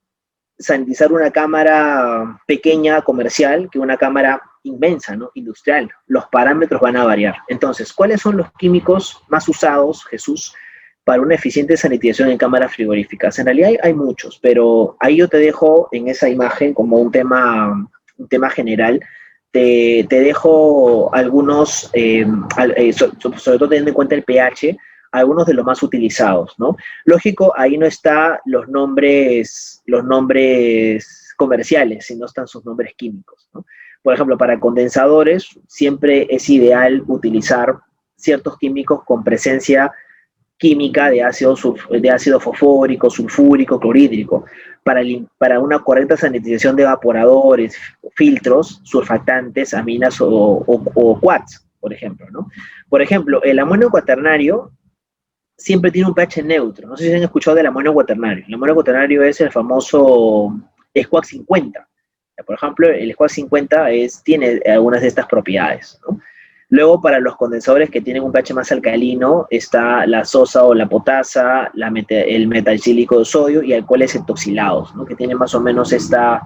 sanitizar una cámara pequeña, comercial, que una cámara inmensa, ¿no? Industrial. Los parámetros van a variar. Entonces, ¿cuáles son los químicos más usados, Jesús, para una eficiente sanitización en cámaras frigoríficas? En realidad hay muchos, pero ahí yo te dejo en esa imagen como un tema general. Te dejo algunos, sobre todo teniendo en cuenta el pH, algunos de los más utilizados, ¿no? Lógico, ahí no están los nombres comerciales, sino están sus nombres químicos, ¿no? Por ejemplo, para condensadores siempre es ideal utilizar ciertos químicos con presencia química de ácido fosfórico, sulfúrico, clorhídrico. Para una correcta sanitización de evaporadores, filtros, surfactantes, aminas o quats, por ejemplo, ¿no? Por ejemplo, el amonio cuaternario siempre tiene un pH neutro. No sé si han escuchado del amonio cuaternario. El amonio cuaternario es el famoso SQUAC 50. Por ejemplo, el SQUAC 50 tiene algunas de estas propiedades, ¿no? Luego, para los condensadores que tienen un pH más alcalino, está la sosa o la potasa, el metalcílico de sodio y alcoholes etoxilados, ¿no? Que tienen más o menos estas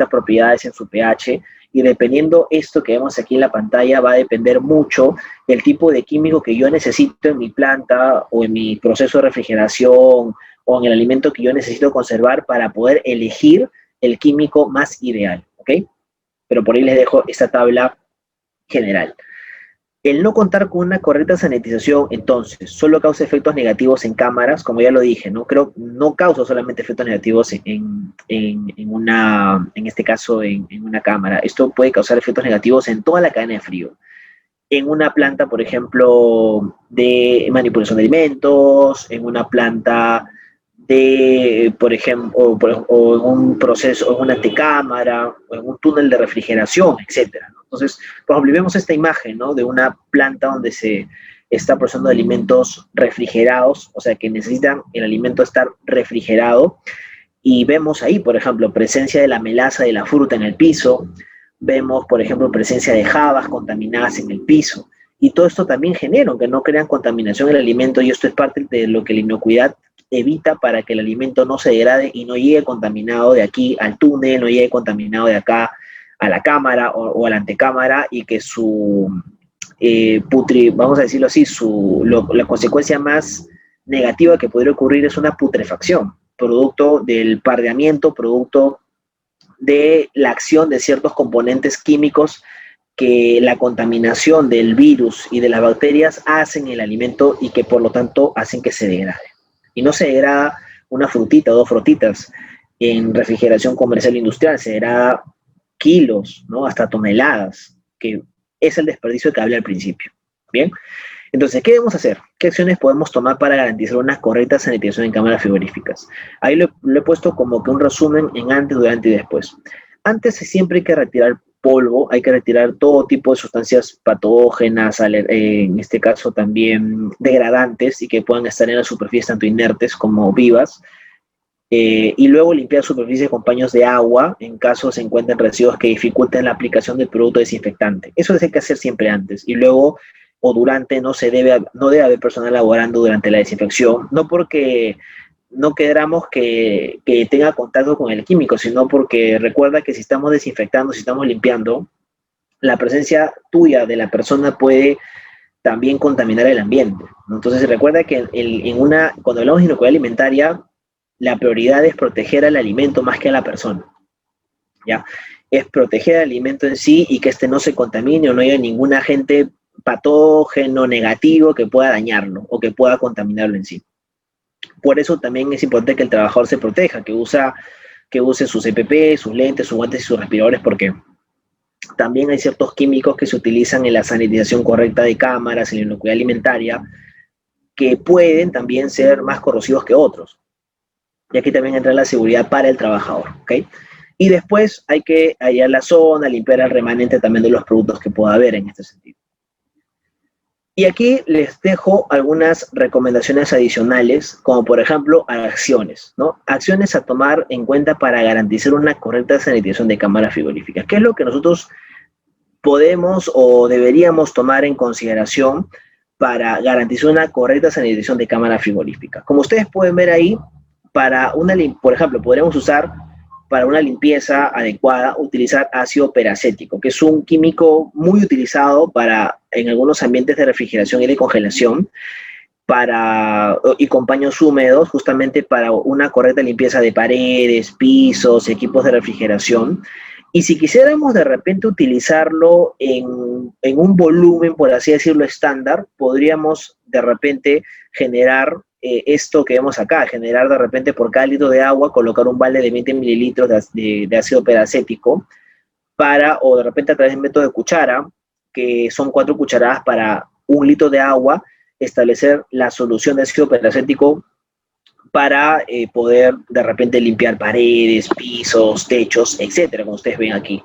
propiedades en su pH. Y dependiendo esto que vemos aquí en la pantalla, va a depender mucho del tipo de químico que yo necesito en mi planta o en mi proceso de refrigeración o en el alimento que yo necesito conservar para poder elegir el químico más ideal, ¿ok? Pero por ahí les dejo esta tabla general. El no contar con una correcta sanitización, entonces, solo causa efectos negativos en cámaras, como ya lo dije, ¿no? Creo no causa solamente efectos negativos en este caso, en una cámara. Esto puede causar efectos negativos en toda la cadena de frío. En una planta, por ejemplo, de manipulación de alimentos, en una planta de, por ejemplo, o en un proceso, en una antecámara, o en un túnel de refrigeración, etcétera, ¿no? Entonces, por ejemplo, vemos esta imagen, ¿no? De una planta donde se está procesando alimentos refrigerados, o sea, que necesitan el alimento estar refrigerado, y vemos ahí, por ejemplo, presencia de la melaza de la fruta en el piso, vemos, por ejemplo, presencia de jabas contaminadas en el piso, y todo esto también genera, aunque no crean contaminación en el alimento, y esto es parte de lo que la inocuidad evita para que el alimento no se degrade y no llegue contaminado de aquí al túnel, no llegue contaminado de acá a la cámara o a la antecámara y que su vamos a decirlo así, la consecuencia más negativa que podría ocurrir es una putrefacción, producto del pardeamiento, producto de la acción de ciertos componentes químicos que la contaminación del virus y de las bacterias hacen en el alimento y que por lo tanto hacen que se degrade. Y no se degrada una frutita o 2 frutitas en refrigeración comercial e industrial, se degrada kilos, ¿no? Hasta toneladas, que es el desperdicio que hablé al principio. Bien, entonces, ¿qué debemos hacer? ¿Qué acciones podemos tomar para garantizar una correcta sanitización en cámaras frigoríficas? Ahí lo he puesto como que un resumen en antes, durante y después. Antes siempre hay que retirar polvo, hay que retirar todo tipo de sustancias patógenas, en este caso también degradantes y que puedan estar en la superficie tanto inertes como vivas. Y luego limpiar superficies con paños de agua en caso se encuentren residuos que dificulten la aplicación del producto desinfectante. Eso hay que hacer siempre antes. Y luego o durante no debe haber personal laborando durante la desinfección, no porque no queramos que tenga contacto con el químico, sino porque recuerda que si estamos desinfectando, si estamos limpiando, la presencia tuya de la persona puede también contaminar el ambiente, ¿no? Entonces recuerda que cuando hablamos de inocuidad alimentaria, la prioridad es proteger al alimento más que a la persona, ¿ya? Es proteger al alimento en sí y que este no se contamine o no haya ningún agente patógeno negativo que pueda dañarlo o que pueda contaminarlo en sí. Por eso también es importante que el trabajador se proteja, que use sus EPP, sus lentes, sus guantes y sus respiradores, porque también hay ciertos químicos que se utilizan en la sanitización correcta de cámaras, en la inocuidad alimentaria, que pueden también ser más corrosivos que otros. Y aquí también entra la seguridad para el trabajador, ¿ok? Y después hay que aislar la zona, limpiar el remanente también de los productos que pueda haber en este sentido. Y aquí les dejo algunas recomendaciones adicionales, como por ejemplo acciones, ¿no? Acciones a tomar en cuenta para garantizar una correcta sanitización de cámaras frigoríficas. ¿Qué es lo que nosotros podemos o deberíamos tomar en consideración para garantizar una correcta sanitización de cámaras frigoríficas? Como ustedes pueden ver ahí, por ejemplo, podríamos usar para una limpieza adecuada, utilizar ácido peracético, que es un químico muy utilizado en algunos ambientes de refrigeración y de congelación, y con paños húmedos, justamente para una correcta limpieza de paredes, pisos, equipos de refrigeración. Y si quisiéramos de repente utilizarlo en un volumen, por así decirlo, estándar, podríamos de repente generar esto que vemos acá, generar de repente por cada litro de agua, colocar un balde de 20 mililitros de ácido peracético o de repente a través del método de cuchara, que son 4 cucharadas para 1 litro de agua, establecer la solución de ácido peracético para poder de repente limpiar paredes, pisos, techos, etcétera, como ustedes ven aquí.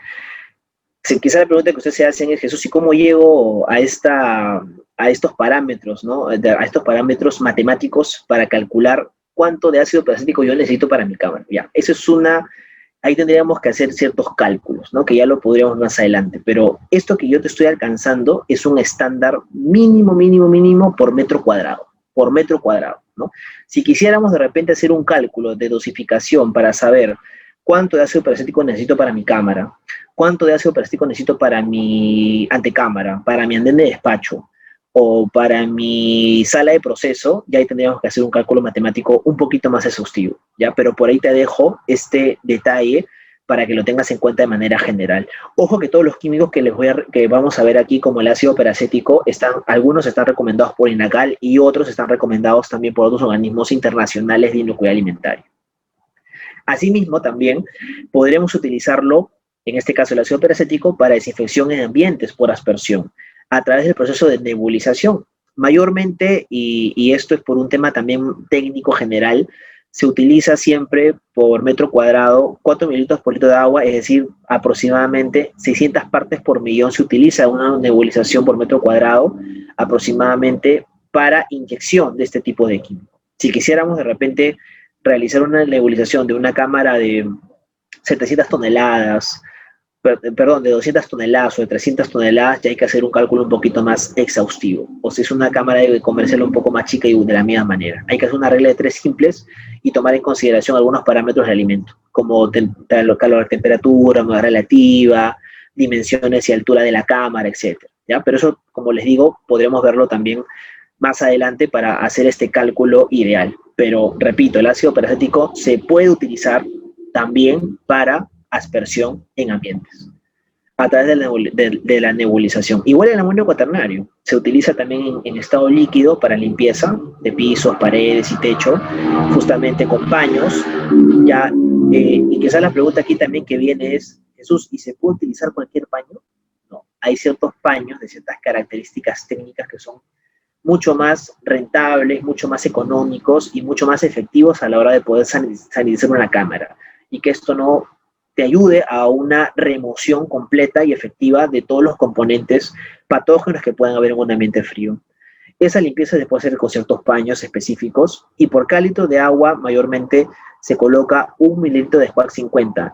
Quizá la pregunta que ustedes se hacen es, Jesús, ¿y cómo llego a estos parámetros, ¿no? A estos parámetros matemáticos para calcular cuánto de ácido peracético yo necesito para mi cámara? Ya, eso es ahí tendríamos que hacer ciertos cálculos, ¿no? Que ya lo podríamos más adelante, pero esto que yo te estoy alcanzando es un estándar mínimo por metro cuadrado, ¿no? Si quisiéramos de repente hacer un cálculo de dosificación para saber cuánto de ácido peracético necesito para mi cámara, cuánto de ácido peracético necesito para mi antecámara, para mi andén de despacho o para mi sala de proceso, ya ahí tendríamos que hacer un cálculo matemático un poquito más exhaustivo, ¿ya? Pero por ahí te dejo este detalle para que lo tengas en cuenta de manera general. Ojo que todos los químicos que vamos a ver aquí, como el ácido peracético, algunos están recomendados por INACAL y otros están recomendados también por otros organismos internacionales de inocuidad alimentaria. Asimismo, también podremos utilizarlo, en este caso el ácido peracético, para desinfección en ambientes por aspersión, a través del proceso de nebulización. Mayormente, y esto es por un tema también técnico general, se utiliza siempre por metro cuadrado 4 mililitros por litro de agua, es decir, aproximadamente 600 partes por millón se utiliza una nebulización por metro cuadrado, aproximadamente para inyección de este tipo de químico. Si quisiéramos de repente realizar una nebulización de una cámara de 700 toneladas, de 200 toneladas o de 300 toneladas, ya hay que hacer un cálculo un poquito más exhaustivo. O si es una cámara de comercial un poco más chica y de la misma manera. Hay que hacer una regla de 3 simples y tomar en consideración algunos parámetros de alimento, como calor, temperatura, humedad relativa, dimensiones y altura de la cámara, etc. ¿ya? Pero eso, como les digo, podremos verlo también más adelante para hacer este cálculo ideal. Pero, repito, el ácido peracético se puede utilizar también para aspersión en ambientes, a través de la nebulización. Igual el amonio cuaternario se utiliza también en estado líquido para limpieza de pisos, paredes y techo, justamente con paños. Ya, y quizás la pregunta aquí también que viene es, Jesús, ¿y se puede utilizar cualquier paño? No, hay ciertos paños de ciertas características técnicas que son mucho más rentables, mucho más económicos y mucho más efectivos a la hora de poder sanitizar una cámara. Y que esto no te ayude a una remoción completa y efectiva de todos los componentes patógenos que puedan haber en un ambiente frío. Esa limpieza se puede hacer con ciertos paños específicos y por cada litro de agua mayormente se coloca 1 mililitro de Squax 50.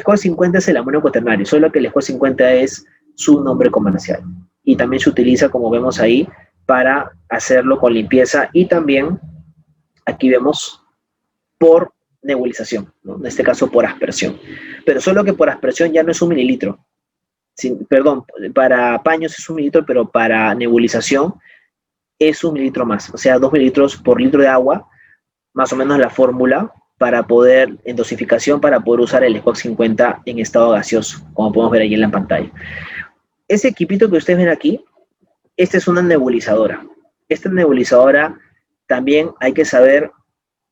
Squax 50 es el amonio cuaternario, solo que el Squax 50 es su nombre comercial. Y también se utiliza, como vemos ahí, para hacerlo con limpieza y también, aquí vemos, por nebulización, ¿no? En este caso por aspersión. Pero solo que por aspersión ya no es 1 mililitro. Perdón, para paños es 1 mililitro, pero para nebulización es 1 mililitro más. O sea, 2 mililitros por litro de agua, más o menos la fórmula para poder, en dosificación, para poder usar el Squax 50 en estado gaseoso, como podemos ver ahí en la pantalla. Ese equipito que ustedes ven aquí, esta es una nebulizadora. Esta nebulizadora también hay que saber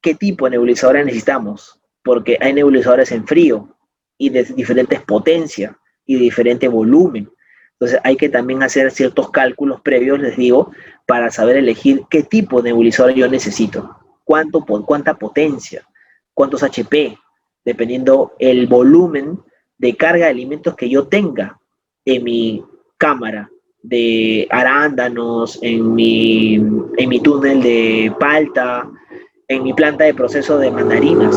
qué tipo de nebulizadora necesitamos, porque hay nebulizadores en frío y de diferentes potencias y de diferente volumen. Entonces hay que también hacer ciertos cálculos previos, les digo, para saber elegir qué tipo de nebulizadora yo necesito, cuánta potencia, cuántos HP, dependiendo el volumen de carga de alimentos que yo tenga en mi cámara de arándanos, en mi túnel de palta, en mi planta de proceso de mandarinas.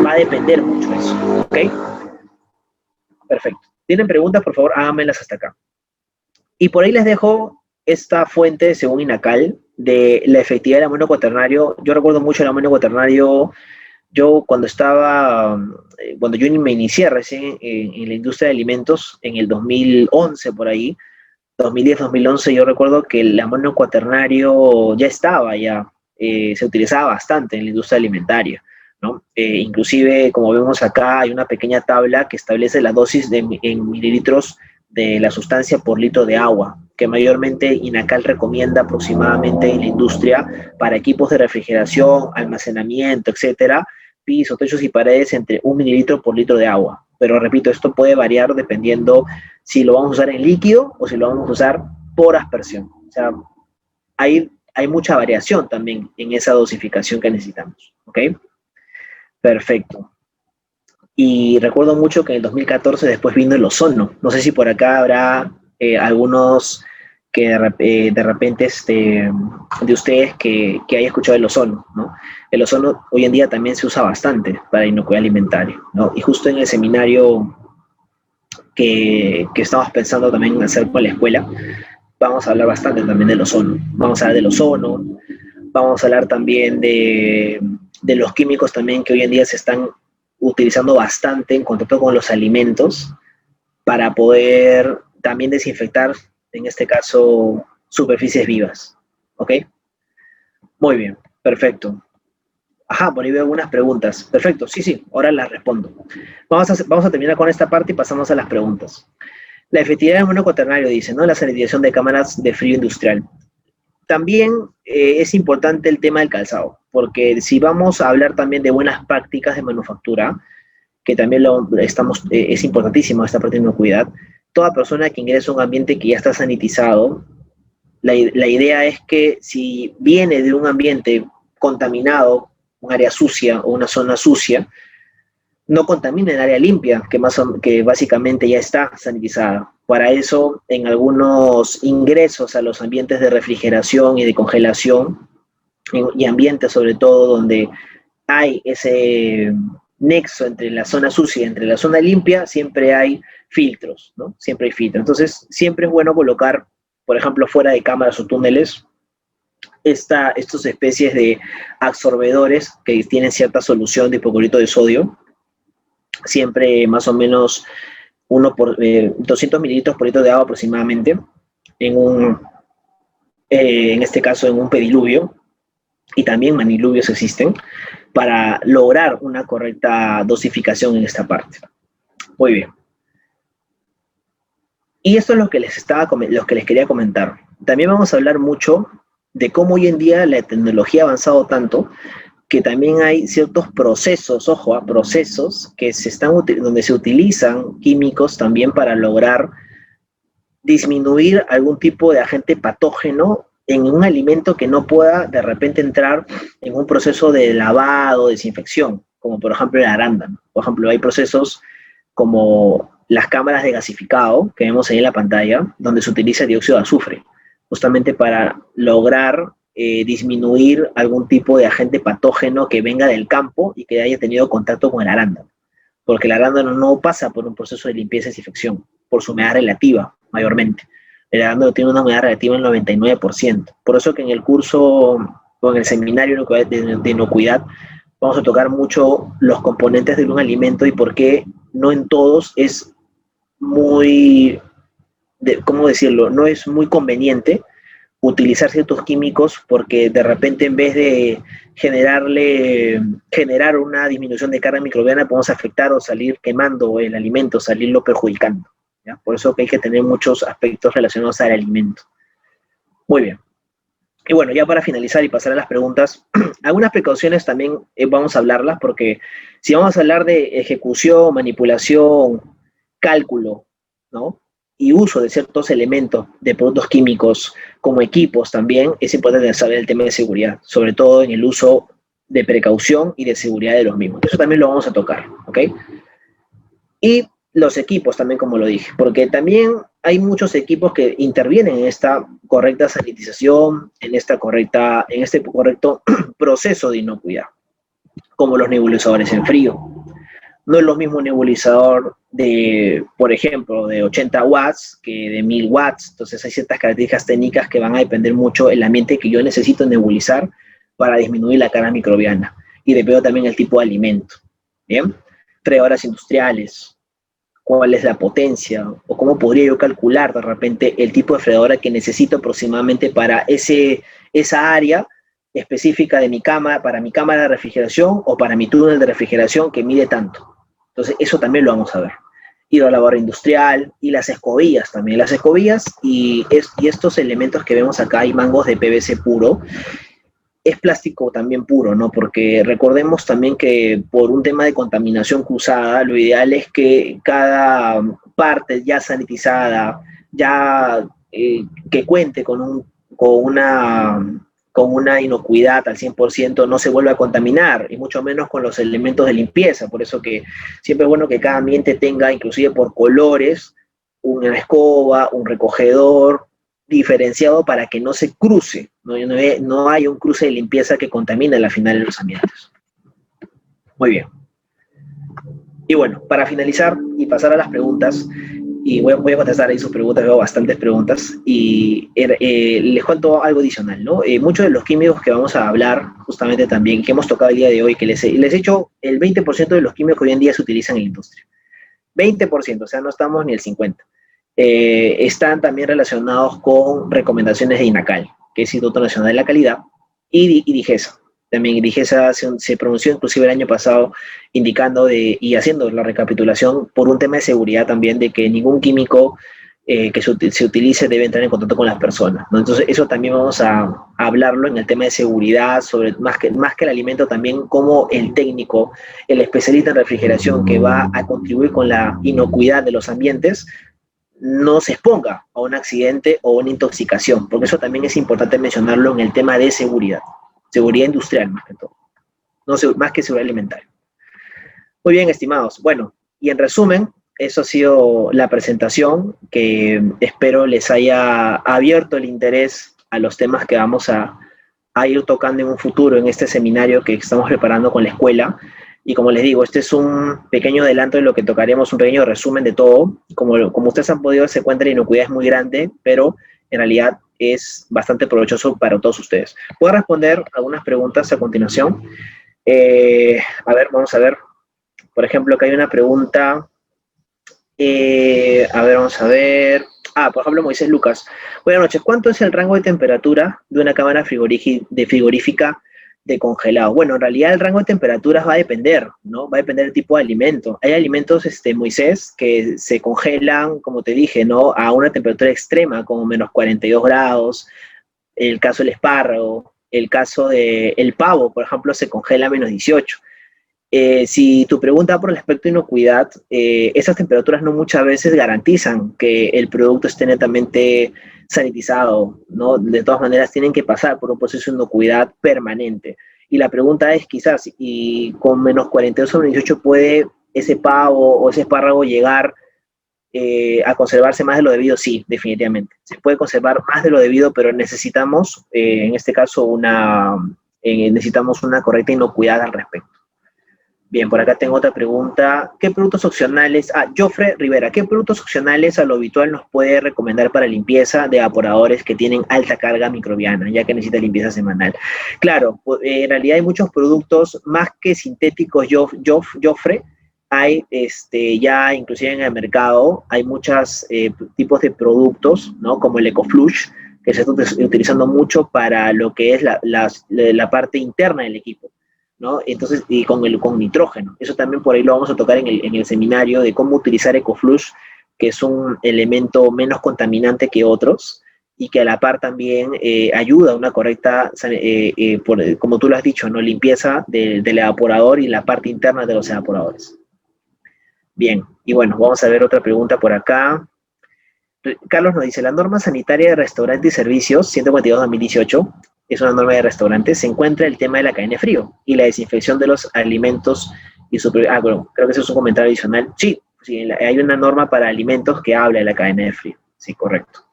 Va a depender mucho eso, ¿ok? Perfecto. ¿Tienen preguntas? Por favor, háganmelas hasta acá. Y por ahí les dejo esta fuente, según INACAL, de la efectividad del amonio cuaternario. Yo recuerdo mucho el amonio cuaternario. Yo cuando yo me inicié recién en la industria de alimentos, en el 2011 por ahí, 2010, 2011, yo recuerdo que el amonio cuaternario ya estaba, se utilizaba bastante en la industria alimentaria, ¿no? Inclusive, como vemos acá, hay una pequeña tabla que establece la dosis en mililitros de la sustancia por litro de agua, que mayormente INACAL recomienda aproximadamente en la industria para equipos de refrigeración, almacenamiento, etcétera, pisos, techos y paredes entre 1 mililitro por litro de agua. Pero repito, esto puede variar dependiendo si lo vamos a usar en líquido o si lo vamos a usar por aspersión. O sea, hay mucha variación también en esa dosificación que necesitamos. ¿Ok? Perfecto. Y recuerdo mucho que en el 2014 después vino el ozono. No sé si por acá habrá algunos que de repente de ustedes que haya escuchado el ozono, ¿no? El ozono hoy en día también se usa bastante para inocuidad alimentaria, ¿no? Y justo en el seminario que estamos pensando también hacer con la escuela, vamos a hablar bastante también del ozono. Vamos a hablar del ozono, vamos a hablar también de los químicos también que hoy en día se están utilizando bastante en contacto con los alimentos para poder también desinfectar, en este caso, superficies vivas. ¿Ok? Muy bien, perfecto. Ajá, por ahí veo algunas preguntas. Perfecto, sí, ahora las respondo. Vamos a terminar con esta parte y pasamos a las preguntas. La efectividad del amonio cuaternario dice, ¿no? La sanitización de cámaras de frío industrial. También es importante el tema del calzado, porque si vamos a hablar también de buenas prácticas de manufactura, que también es importantísimo esta parte de inocuidad, toda persona que ingresa a un ambiente que ya está sanitizado, la idea es que si viene de un ambiente contaminado, un área sucia o una zona sucia, no contamine el área limpia, que básicamente ya está sanitizada. Para eso, en algunos ingresos a los ambientes de refrigeración y de congelación, y ambientes sobre todo donde hay ese nexo entre la zona sucia y entre la zona limpia, siempre hay filtros, ¿no? Siempre hay filtros. Entonces, siempre es bueno colocar, por ejemplo, fuera de cámaras o túneles, estas especies de absorbedores que tienen cierta solución de hipoclorito de sodio, siempre más o menos 200 mililitros por litro de agua aproximadamente, en este caso en un pediluvio, y también maniluvios existen, para lograr una correcta dosificación en esta parte. Muy bien. Y esto es lo que les quería comentar. También vamos a hablar mucho de cómo hoy en día la tecnología ha avanzado tanto que también hay ciertos procesos, ojo, procesos que donde se utilizan químicos también para lograr disminuir algún tipo de agente patógeno en un alimento que no pueda de repente entrar en un proceso de lavado, desinfección, como por ejemplo el arándano. Por ejemplo, hay procesos como las cámaras de gasificado que vemos ahí en la pantalla, donde se utiliza dióxido de azufre, justamente para lograr disminuir algún tipo de agente patógeno que venga del campo y que haya tenido contacto con el arándano. Porque el arándano no pasa por un proceso de limpieza y desinfección, por su humedad relativa, mayormente. El arándano tiene una humedad relativa del 99%. Por eso que en el curso o en el seminario de inocuidad vamos a tocar mucho los componentes de un alimento y por qué no en todos es muy, ¿cómo decirlo? No es muy conveniente utilizar ciertos químicos porque de repente en vez de generar una disminución de carga microbiana podemos afectar o salir quemando el alimento, salirlo perjudicando, ¿ya? Por eso que hay que tener muchos aspectos relacionados al alimento. Muy bien. Y bueno, ya para finalizar y pasar a las preguntas, algunas precauciones también vamos a hablarlas porque si vamos a hablar de ejecución, manipulación, cálculo, ¿no? Y uso de ciertos elementos de productos químicos como equipos también, es importante saber el tema de seguridad, sobre todo en el uso de precaución y de seguridad de los mismos. Eso también lo vamos a tocar, ¿ok? Y los equipos también, como lo dije, porque también hay muchos equipos que intervienen en esta correcta sanitización, en este correcto proceso de inocuidad, como los nebulizadores en frío. No es lo mismo un nebulizador de, por ejemplo, de 80 watts que de 1000 watts. Entonces hay ciertas características técnicas que van a depender mucho del ambiente que yo necesito nebulizar para disminuir la carga microbiana. Y depende también del tipo de alimento. ¿Bien? Freídoras industriales, cuál es la potencia, o cómo podría yo calcular de repente el tipo de freidora que necesito aproximadamente para esa área específica de mi cámara, para mi cámara de refrigeración o para mi túnel de refrigeración que mide tanto. Entonces, eso también lo vamos a ver. Hidrolavadora industrial y las escobillas también. Las escobillas y estos elementos que vemos acá, hay mangos de PVC puro, es plástico también puro, ¿no? Porque recordemos también que por un tema de contaminación cruzada, lo ideal es que cada parte ya sanitizada, ya que cuente con una inocuidad al 100%, no se vuelva a contaminar, y mucho menos con los elementos de limpieza. Por eso que siempre es bueno que cada ambiente tenga, inclusive por colores, una escoba, un recogedor diferenciado para que no se cruce, no haya un cruce de limpieza que contamine a la final de los ambientes. Muy bien. Y bueno, para finalizar y pasar a las preguntas, y voy a contestar ahí sus preguntas, veo bastantes preguntas, y les cuento algo adicional, ¿no? Muchos de los químicos que vamos a hablar justamente también, que hemos tocado el día de hoy, que les he dicho, el 20% de los químicos que hoy en día se utilizan en la industria. 20%, o sea, no estamos ni el 50%. Están también relacionados con recomendaciones de INACAL, que es Instituto Nacional de la Calidad, y DIGESA. También DIGESA se pronunció inclusive el año pasado indicando y haciendo la recapitulación por un tema de seguridad también, de que ningún químico que se utilice debe entrar en contacto con las personas, ¿no? Entonces eso también vamos a hablarlo en el tema de seguridad, sobre más que el alimento, también como el técnico, el especialista en refrigeración que va a contribuir con la inocuidad de los ambientes, no se exponga a un accidente o una intoxicación, porque eso también es importante mencionarlo en el tema de seguridad industrial más que todo, no más que seguridad alimentaria. Muy bien, estimados. Bueno, y en resumen, eso ha sido la presentación, que espero les haya abierto el interés a los temas que vamos a ir tocando en un futuro en este seminario que estamos preparando con la escuela. Y como les digo, este es un pequeño adelanto de lo que tocaremos, un pequeño resumen de todo. Como ustedes han podido darse cuenta, la inocuidad es muy grande, pero en realidad es bastante provechoso para todos ustedes. Voy a responder algunas preguntas a continuación. A ver, vamos a ver. Por ejemplo, acá hay una pregunta. A ver, vamos a ver. Por ejemplo, Moisés Lucas. Buenas noches. ¿Cuánto es el rango de temperatura de una cámara frigorífica de congelado? Bueno, en realidad el rango de temperaturas va a depender, ¿no? Va a depender del tipo de alimento. Hay alimentos, Moisés, que se congelan, como te dije, ¿no? A una temperatura extrema, como menos 42 grados. El caso del espárrago, el caso del pavo, por ejemplo, se congela a menos 18. Si tu pregunta por el aspecto de inocuidad, esas temperaturas no muchas veces garantizan que el producto esté netamente sanitizado, ¿no? De todas maneras tienen que pasar por un proceso de inocuidad permanente. Y la pregunta es quizás, ¿y con menos 42 sobre 18 puede ese pavo o ese espárrago llegar a conservarse más de lo debido? Sí, definitivamente. Se puede conservar más de lo debido, pero necesitamos, en este caso, necesitamos una correcta inocuidad al respecto. Bien, por acá tengo otra pregunta. ¿Qué productos opcionales? Joffre Rivera, ¿qué productos opcionales a lo habitual nos puede recomendar para limpieza de evaporadores que tienen alta carga microbiana, ya que necesita limpieza semanal? Claro, en realidad hay muchos productos más que sintéticos, Joffre. Hay ya inclusive en el mercado, hay muchos tipos de productos, ¿no? Como el EcoFlush, que se está utilizando mucho para lo que es la parte interna del equipo, ¿no? Entonces, y con nitrógeno. Eso también por ahí lo vamos a tocar en el seminario de cómo utilizar EcoFlush, que es un elemento menos contaminante que otros y que a la par también ayuda a una correcta, como tú lo has dicho, ¿no? Limpieza del evaporador y la parte interna de los evaporadores. Bien, y bueno, vamos a ver otra pregunta por acá. Carlos nos dice, la norma sanitaria de restaurantes y servicios 142-2018 es una norma de restaurantes, se encuentra el tema de la cadena de frío y la desinfección de los alimentos y su... bueno, creo que eso es un comentario adicional. Sí, hay una norma para alimentos que habla de la cadena de frío. Sí, correcto.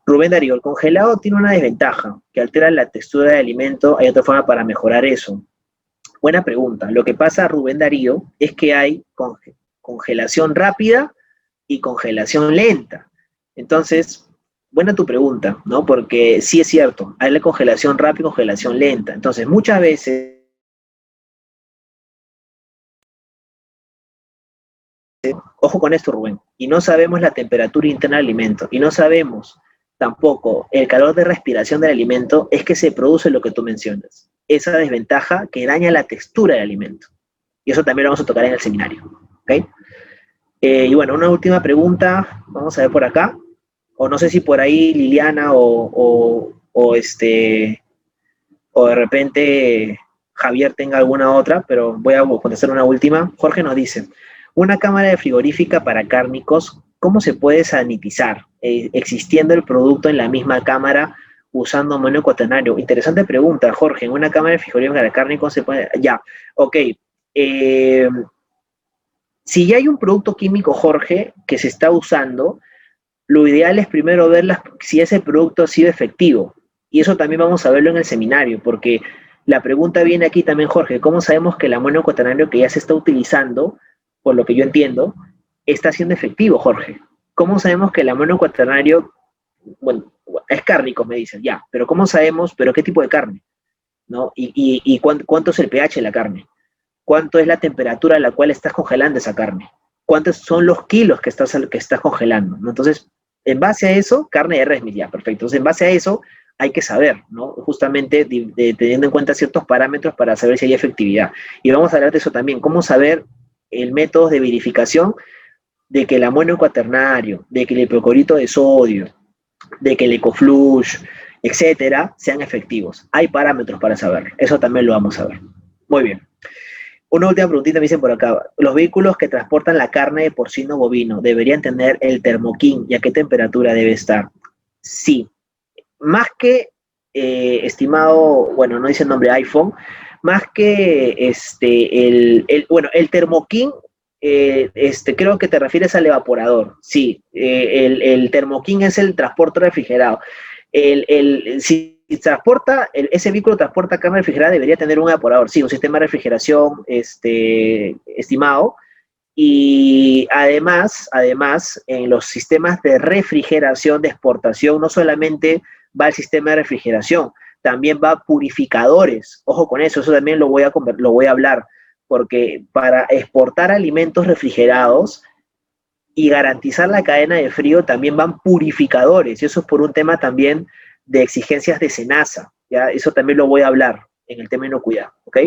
Rubén Darío, el congelado tiene una desventaja, que altera la textura del alimento. ¿Hay otra forma para mejorar eso? Buena pregunta. Lo que pasa, Rubén Darío, es que hay congelación rápida y congelación lenta. Entonces, buena tu pregunta, ¿no? Porque sí es cierto, hay la congelación rápida y congelación lenta. Entonces, muchas veces, ojo con esto, Rubén, y no sabemos la temperatura interna del alimento, y no sabemos tampoco el calor de respiración del alimento, es que se produce lo que tú mencionas. Esa desventaja que daña la textura del alimento. Y eso también lo vamos a tocar en el seminario, ¿ok? Y bueno, una última pregunta, vamos a ver por acá. O no sé si por ahí Liliana o de repente Javier tenga alguna otra, pero voy a contestar una última. Jorge nos dice, una cámara de frigorífica para cárnicos, ¿cómo se puede sanitizar? Existiendo el producto en la misma cámara usando amonio cuaternario. Interesante pregunta, Jorge. En una cámara de frigorífica para cárnicos se puede... Ya, ok. Si ya hay un producto químico, Jorge, que se está usando, lo ideal es primero ver si ese producto ha sido efectivo. Y eso también vamos a verlo en el seminario, porque la pregunta viene aquí también, Jorge, ¿cómo sabemos que el amonio cuaternario que ya se está utilizando, por lo que yo entiendo, está siendo efectivo, Jorge? ¿Cómo sabemos que el amonio cuaternario, bueno, es cárnico, me dicen, ya, pero ¿cómo sabemos, pero qué tipo de carne? ¿No? Y cuánto es el pH de la carne? ¿Cuánto es la temperatura a la cual estás congelando esa carne? ¿Cuántos son los kilos que estás congelando? ¿No? Entonces, en base a eso, carne de res, ya, perfecto. Entonces, en base a eso, hay que saber, ¿no? Justamente teniendo en cuenta ciertos parámetros para saber si hay efectividad. Y vamos a hablar de eso también, cómo saber el método de verificación de que el amonio cuaternario, de que el hipoclorito de sodio, de que el EcoFlush, etcétera, sean efectivos. Hay parámetros para saber. Eso también lo vamos a ver. Muy bien. Una última preguntita me dicen por acá. ¿Los vehículos que transportan la carne de porcino bovino deberían tener el termoquín y a qué temperatura debe estar? Sí. Más que, estimado, bueno, no dice el nombre iPhone, más que el termoquín, creo que te refieres al evaporador. Sí, el termoquín es el transporte refrigerado. Si transporta, ese vehículo transporta carne refrigerada, debería tener un evaporador, sí, un sistema de refrigeración estimado. Y además, en los sistemas de refrigeración de exportación, no solamente va el sistema de refrigeración, también va purificadores. Ojo con eso, eso también lo voy a hablar, porque para exportar alimentos refrigerados y garantizar la cadena de frío también van purificadores, y eso es por un tema también de exigencias de SENASA, ¿ya? Eso también lo voy a hablar en el tema de inocuidad, ¿ok?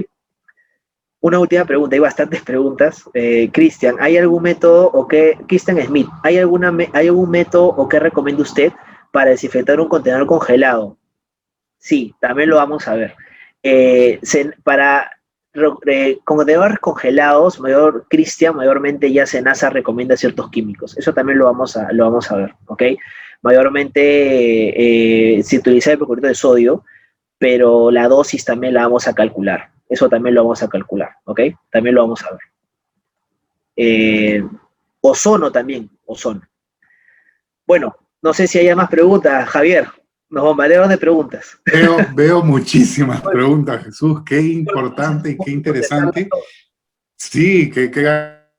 Una última pregunta, hay bastantes preguntas. Cristian, ¿hay algún método o qué, Cristian Smith, ¿hay algún método o qué recomienda usted para desinfectar un contenedor congelado? Sí, también lo vamos a ver. Para contenedores congelados, Cristian, mayormente ya SENASA recomienda ciertos químicos. Eso también lo vamos a ver, ¿ok? Mayormente se utiliza el perclorato de sodio, pero la dosis también la vamos a calcular. Eso también lo vamos a calcular, ¿ok? También lo vamos a ver. Ozono también, ozono. Bueno, no sé si hay más preguntas, Javier. Nos bombardearon de preguntas. Veo muchísimas preguntas, Jesús. Qué importante y qué interesante. Sí, qué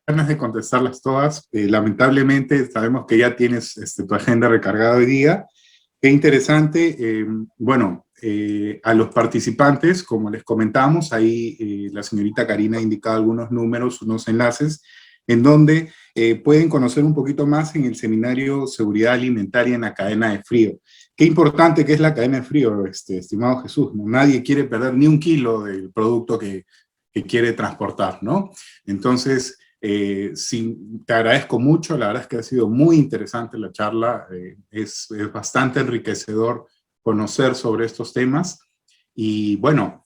ganas de contestarlas todas. Lamentablemente sabemos que ya tienes tu agenda recargada hoy día. Qué interesante. Bueno, a los participantes, como les comentamos, ahí la señorita Karina ha indicado algunos números, unos enlaces, en donde pueden conocer un poquito más en el seminario Seguridad Alimentaria en la Cadena de Frío. Qué importante que es la cadena de frío, estimado Jesús, ¿no? Nadie quiere perder ni un kilo del producto que quiere transportar, ¿no? Entonces, te agradezco mucho, la verdad es que ha sido muy interesante la charla, es bastante enriquecedor conocer sobre estos temas, y bueno,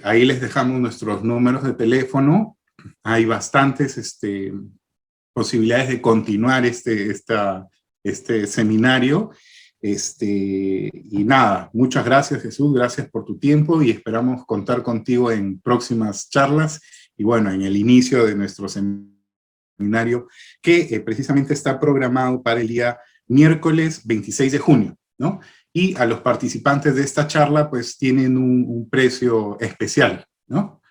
ahí les dejamos nuestros números de teléfono, hay bastantes posibilidades de continuar este seminario, y nada, muchas gracias Jesús, gracias por tu tiempo y esperamos contar contigo en próximas charlas y bueno, en el inicio de nuestro seminario que precisamente está programado para el día miércoles 26 de junio, ¿no? Y a los participantes de esta charla pues tienen un precio especial, ¿no?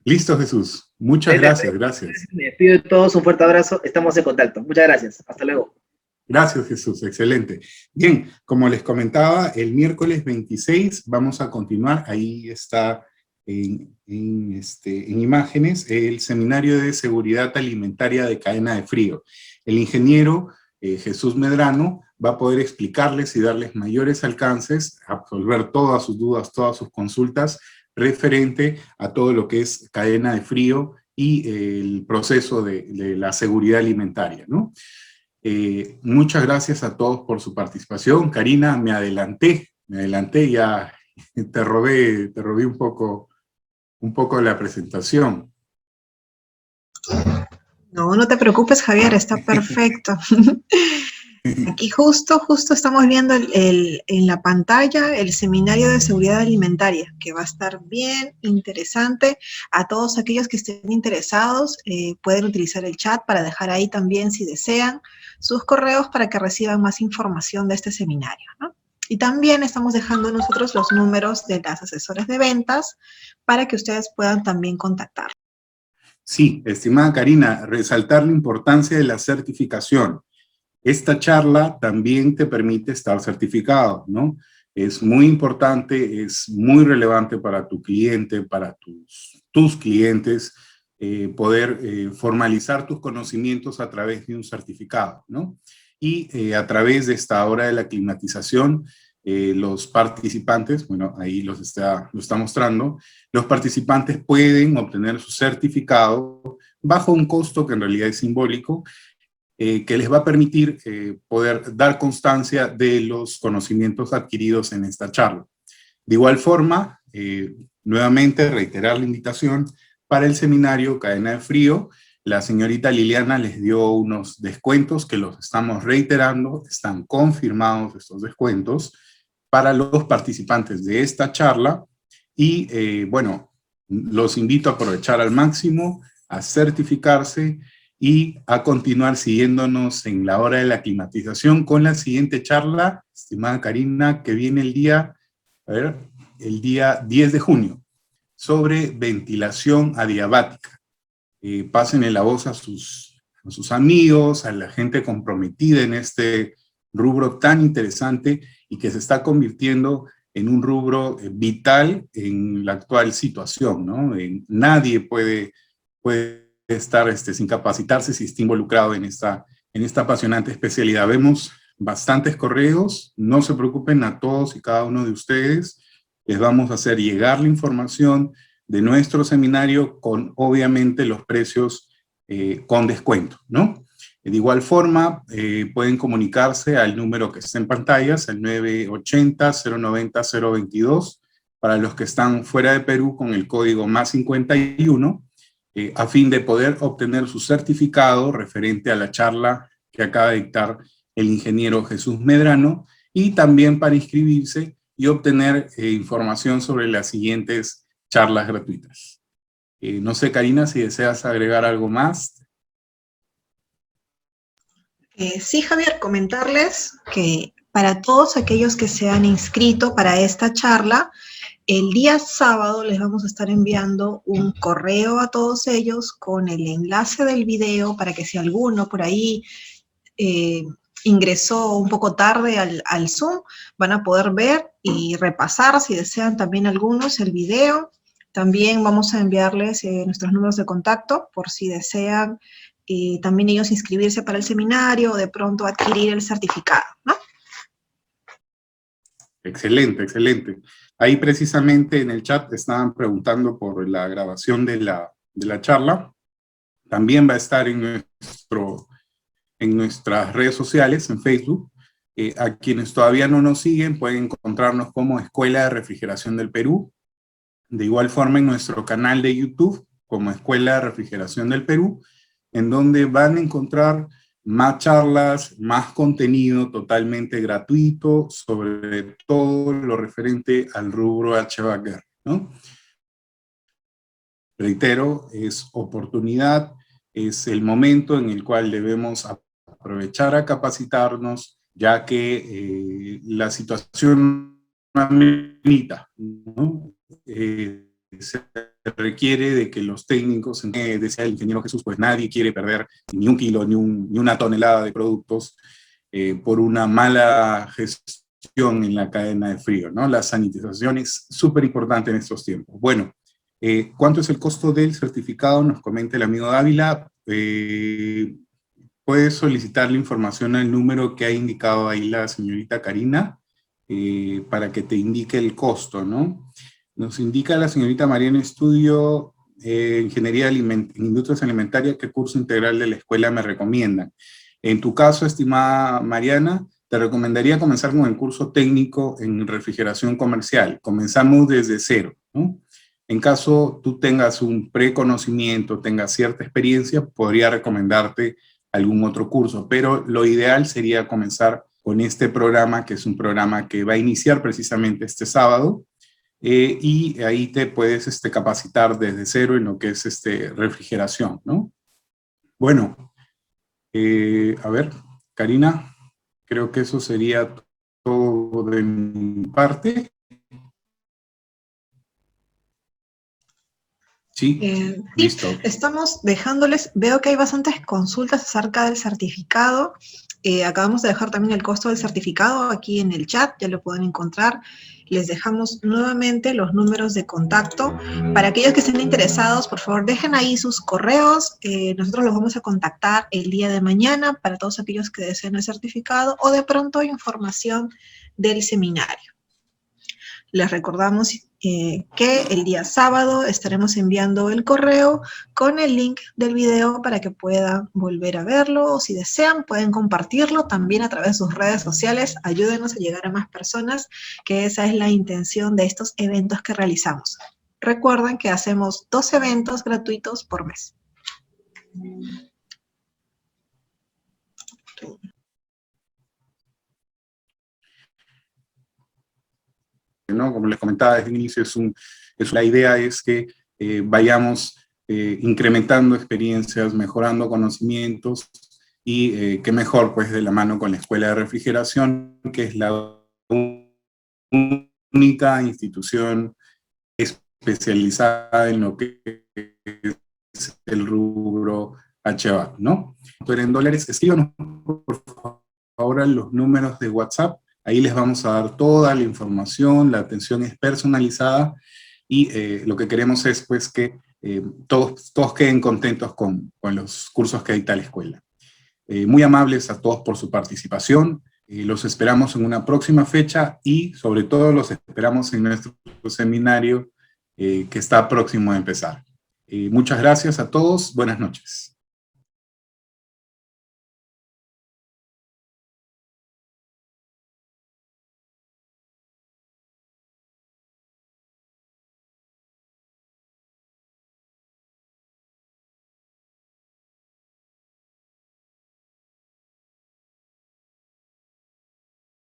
Listo Jesús, muchas gracias. Me despido de todos, un fuerte abrazo, estamos en contacto. Muchas gracias, hasta luego. Gracias, Jesús. Excelente. Bien, como les comentaba, el miércoles 26 vamos a continuar. Ahí está en imágenes el seminario de seguridad alimentaria de cadena de frío. El ingeniero Jesús Medrano va a poder explicarles y darles mayores alcances, absolver todas sus dudas, todas sus consultas referente a todo lo que es cadena de frío y el proceso de la seguridad alimentaria, ¿no? Muchas gracias a todos por su participación. Karina, me adelanté ya, te robé un poco la presentación. No, no te preocupes, Javier, está perfecto. Aquí justo estamos viendo en la pantalla el seminario de seguridad alimentaria, que va a estar bien interesante. A todos aquellos que estén interesados, pueden utilizar el chat para dejar ahí también, si desean, sus correos para que reciban más información de este seminario, ¿no? Y también estamos dejando nosotros los números de las asesoras de ventas para que ustedes puedan también contactar. Sí, estimada Karina, resaltar la importancia de la certificación. Esta charla también te permite estar certificado, ¿no? Es muy importante, es muy relevante para tu cliente, para tus clientes, poder formalizar tus conocimientos a través de un certificado, ¿no? Y a través de esta hora de la climatización, los participantes, bueno, ahí lo está mostrando, los participantes pueden obtener su certificado bajo un costo que en realidad es simbólico, que les va a permitir poder dar constancia de los conocimientos adquiridos en esta charla. De igual forma, nuevamente reiterar la invitación para el seminario Cadena de Frío. La señorita Liliana les dio unos descuentos que los estamos reiterando, están confirmados estos descuentos para los participantes de esta charla y bueno, los invito a aprovechar al máximo, a certificarse y a continuar siguiéndonos en la hora de la climatización con la siguiente charla, estimada Karina, que viene el día 10 de junio, sobre ventilación adiabática. Pásenle la voz a sus amigos, a la gente comprometida en este rubro tan interesante y que se está convirtiendo en un rubro vital en la actual situación, ¿no? Nadie puede estar sin capacitarse si está involucrado en esta apasionante especialidad. Vemos bastantes correos, no se preocupen, a todos y cada uno de ustedes les vamos a hacer llegar la información de nuestro seminario con, obviamente, los precios con descuento, ¿no? De igual forma, pueden comunicarse al número que está en pantallas, al 980-090-022, para los que están fuera de Perú con el código +51, a fin de poder obtener su certificado referente a la charla que acaba de dictar el ingeniero Jesús Medrano, y también para inscribirse y obtener información sobre las siguientes charlas gratuitas. No sé, Karina, si deseas agregar algo más. Sí, Javier, comentarles que para todos aquellos que se han inscrito para esta charla, el día sábado les vamos a estar enviando un correo a todos ellos con el enlace del video para que si alguno por ahí ingresó un poco tarde al Zoom, van a poder ver y repasar, si desean también algunos, el video. También vamos a enviarles nuestros números de contacto por si desean también ellos inscribirse para el seminario o de pronto adquirir el certificado, ¿no? Excelente, excelente. Ahí precisamente en el chat estaban preguntando por la grabación de la charla. También va a estar en nuestras redes sociales, en Facebook. A quienes todavía no nos siguen pueden encontrarnos como Escuela de Refrigeración del Perú. De igual forma en nuestro canal de YouTube como Escuela de Refrigeración del Perú, en donde van a encontrar más charlas, más contenido totalmente gratuito sobre todo lo referente al rubro HVAC, ¿no? Reitero, es oportunidad, es el momento en el cual debemos aprovechar a capacitarnos, ya que la situación amerita, ¿no? Se requiere de que los técnicos, decía el ingeniero Jesús, pues nadie quiere perder ni un kilo, ni una tonelada de productos por una mala gestión en la cadena de frío, ¿no? La sanitización es súper importante en estos tiempos. Bueno, ¿cuánto es el costo del certificado? Nos comenta el amigo Dávila. Puedes solicitar la información al número que ha indicado ahí la señorita Karina para que te indique el costo, ¿no? Nos indica la señorita Mariana Estudio, Ingeniería en Industrias Alimentarias, ¿qué curso integral de la escuela me recomiendan? En tu caso, estimada Mariana, te recomendaría comenzar con el curso técnico en refrigeración comercial. Comenzamos desde cero, ¿no? En caso tú tengas un preconocimiento, tengas cierta experiencia, podría recomendarte algún otro curso, pero lo ideal sería comenzar con este programa, que es un programa que va a iniciar precisamente este sábado, y ahí te puedes capacitar desde cero en lo que es refrigeración, ¿no? Bueno, a ver, Karina, creo que eso sería todo de mi parte. Sí, listo. Sí, estamos dejándoles, veo que hay bastantes consultas acerca del certificado. Acabamos de dejar también el costo del certificado aquí en el chat, ya lo pueden encontrar. Les dejamos nuevamente los números de contacto. Para aquellos que estén interesados, por favor, dejen ahí sus correos. Nosotros los vamos a contactar el día de mañana para todos aquellos que deseen el certificado o de pronto información del seminario. Les recordamos que el día sábado estaremos enviando el correo con el link del video para que puedan volver a verlo, o si desean pueden compartirlo también a través de sus redes sociales. Ayúdenos a llegar a más personas, que esa es la intención de estos eventos que realizamos. Recuerden que hacemos 2 eventos gratuitos por mes. ¿No? Como les comentaba desde el inicio, la idea es que vayamos incrementando experiencias, mejorando conocimientos, y qué mejor pues de la mano con la Escuela de Refrigeración, que es la única institución especializada en lo que es el rubro HVAC, ¿no? Pero en dólares, escríbanos por favor los números de WhatsApp. Ahí les vamos a dar toda la información, la atención es personalizada, y lo que queremos es pues que todos queden contentos con los cursos que dicta la escuela. Muy amables a todos por su participación. Los esperamos en una próxima fecha y sobre todo los esperamos en nuestro seminario que está próximo a empezar. Muchas gracias a todos. Buenas noches.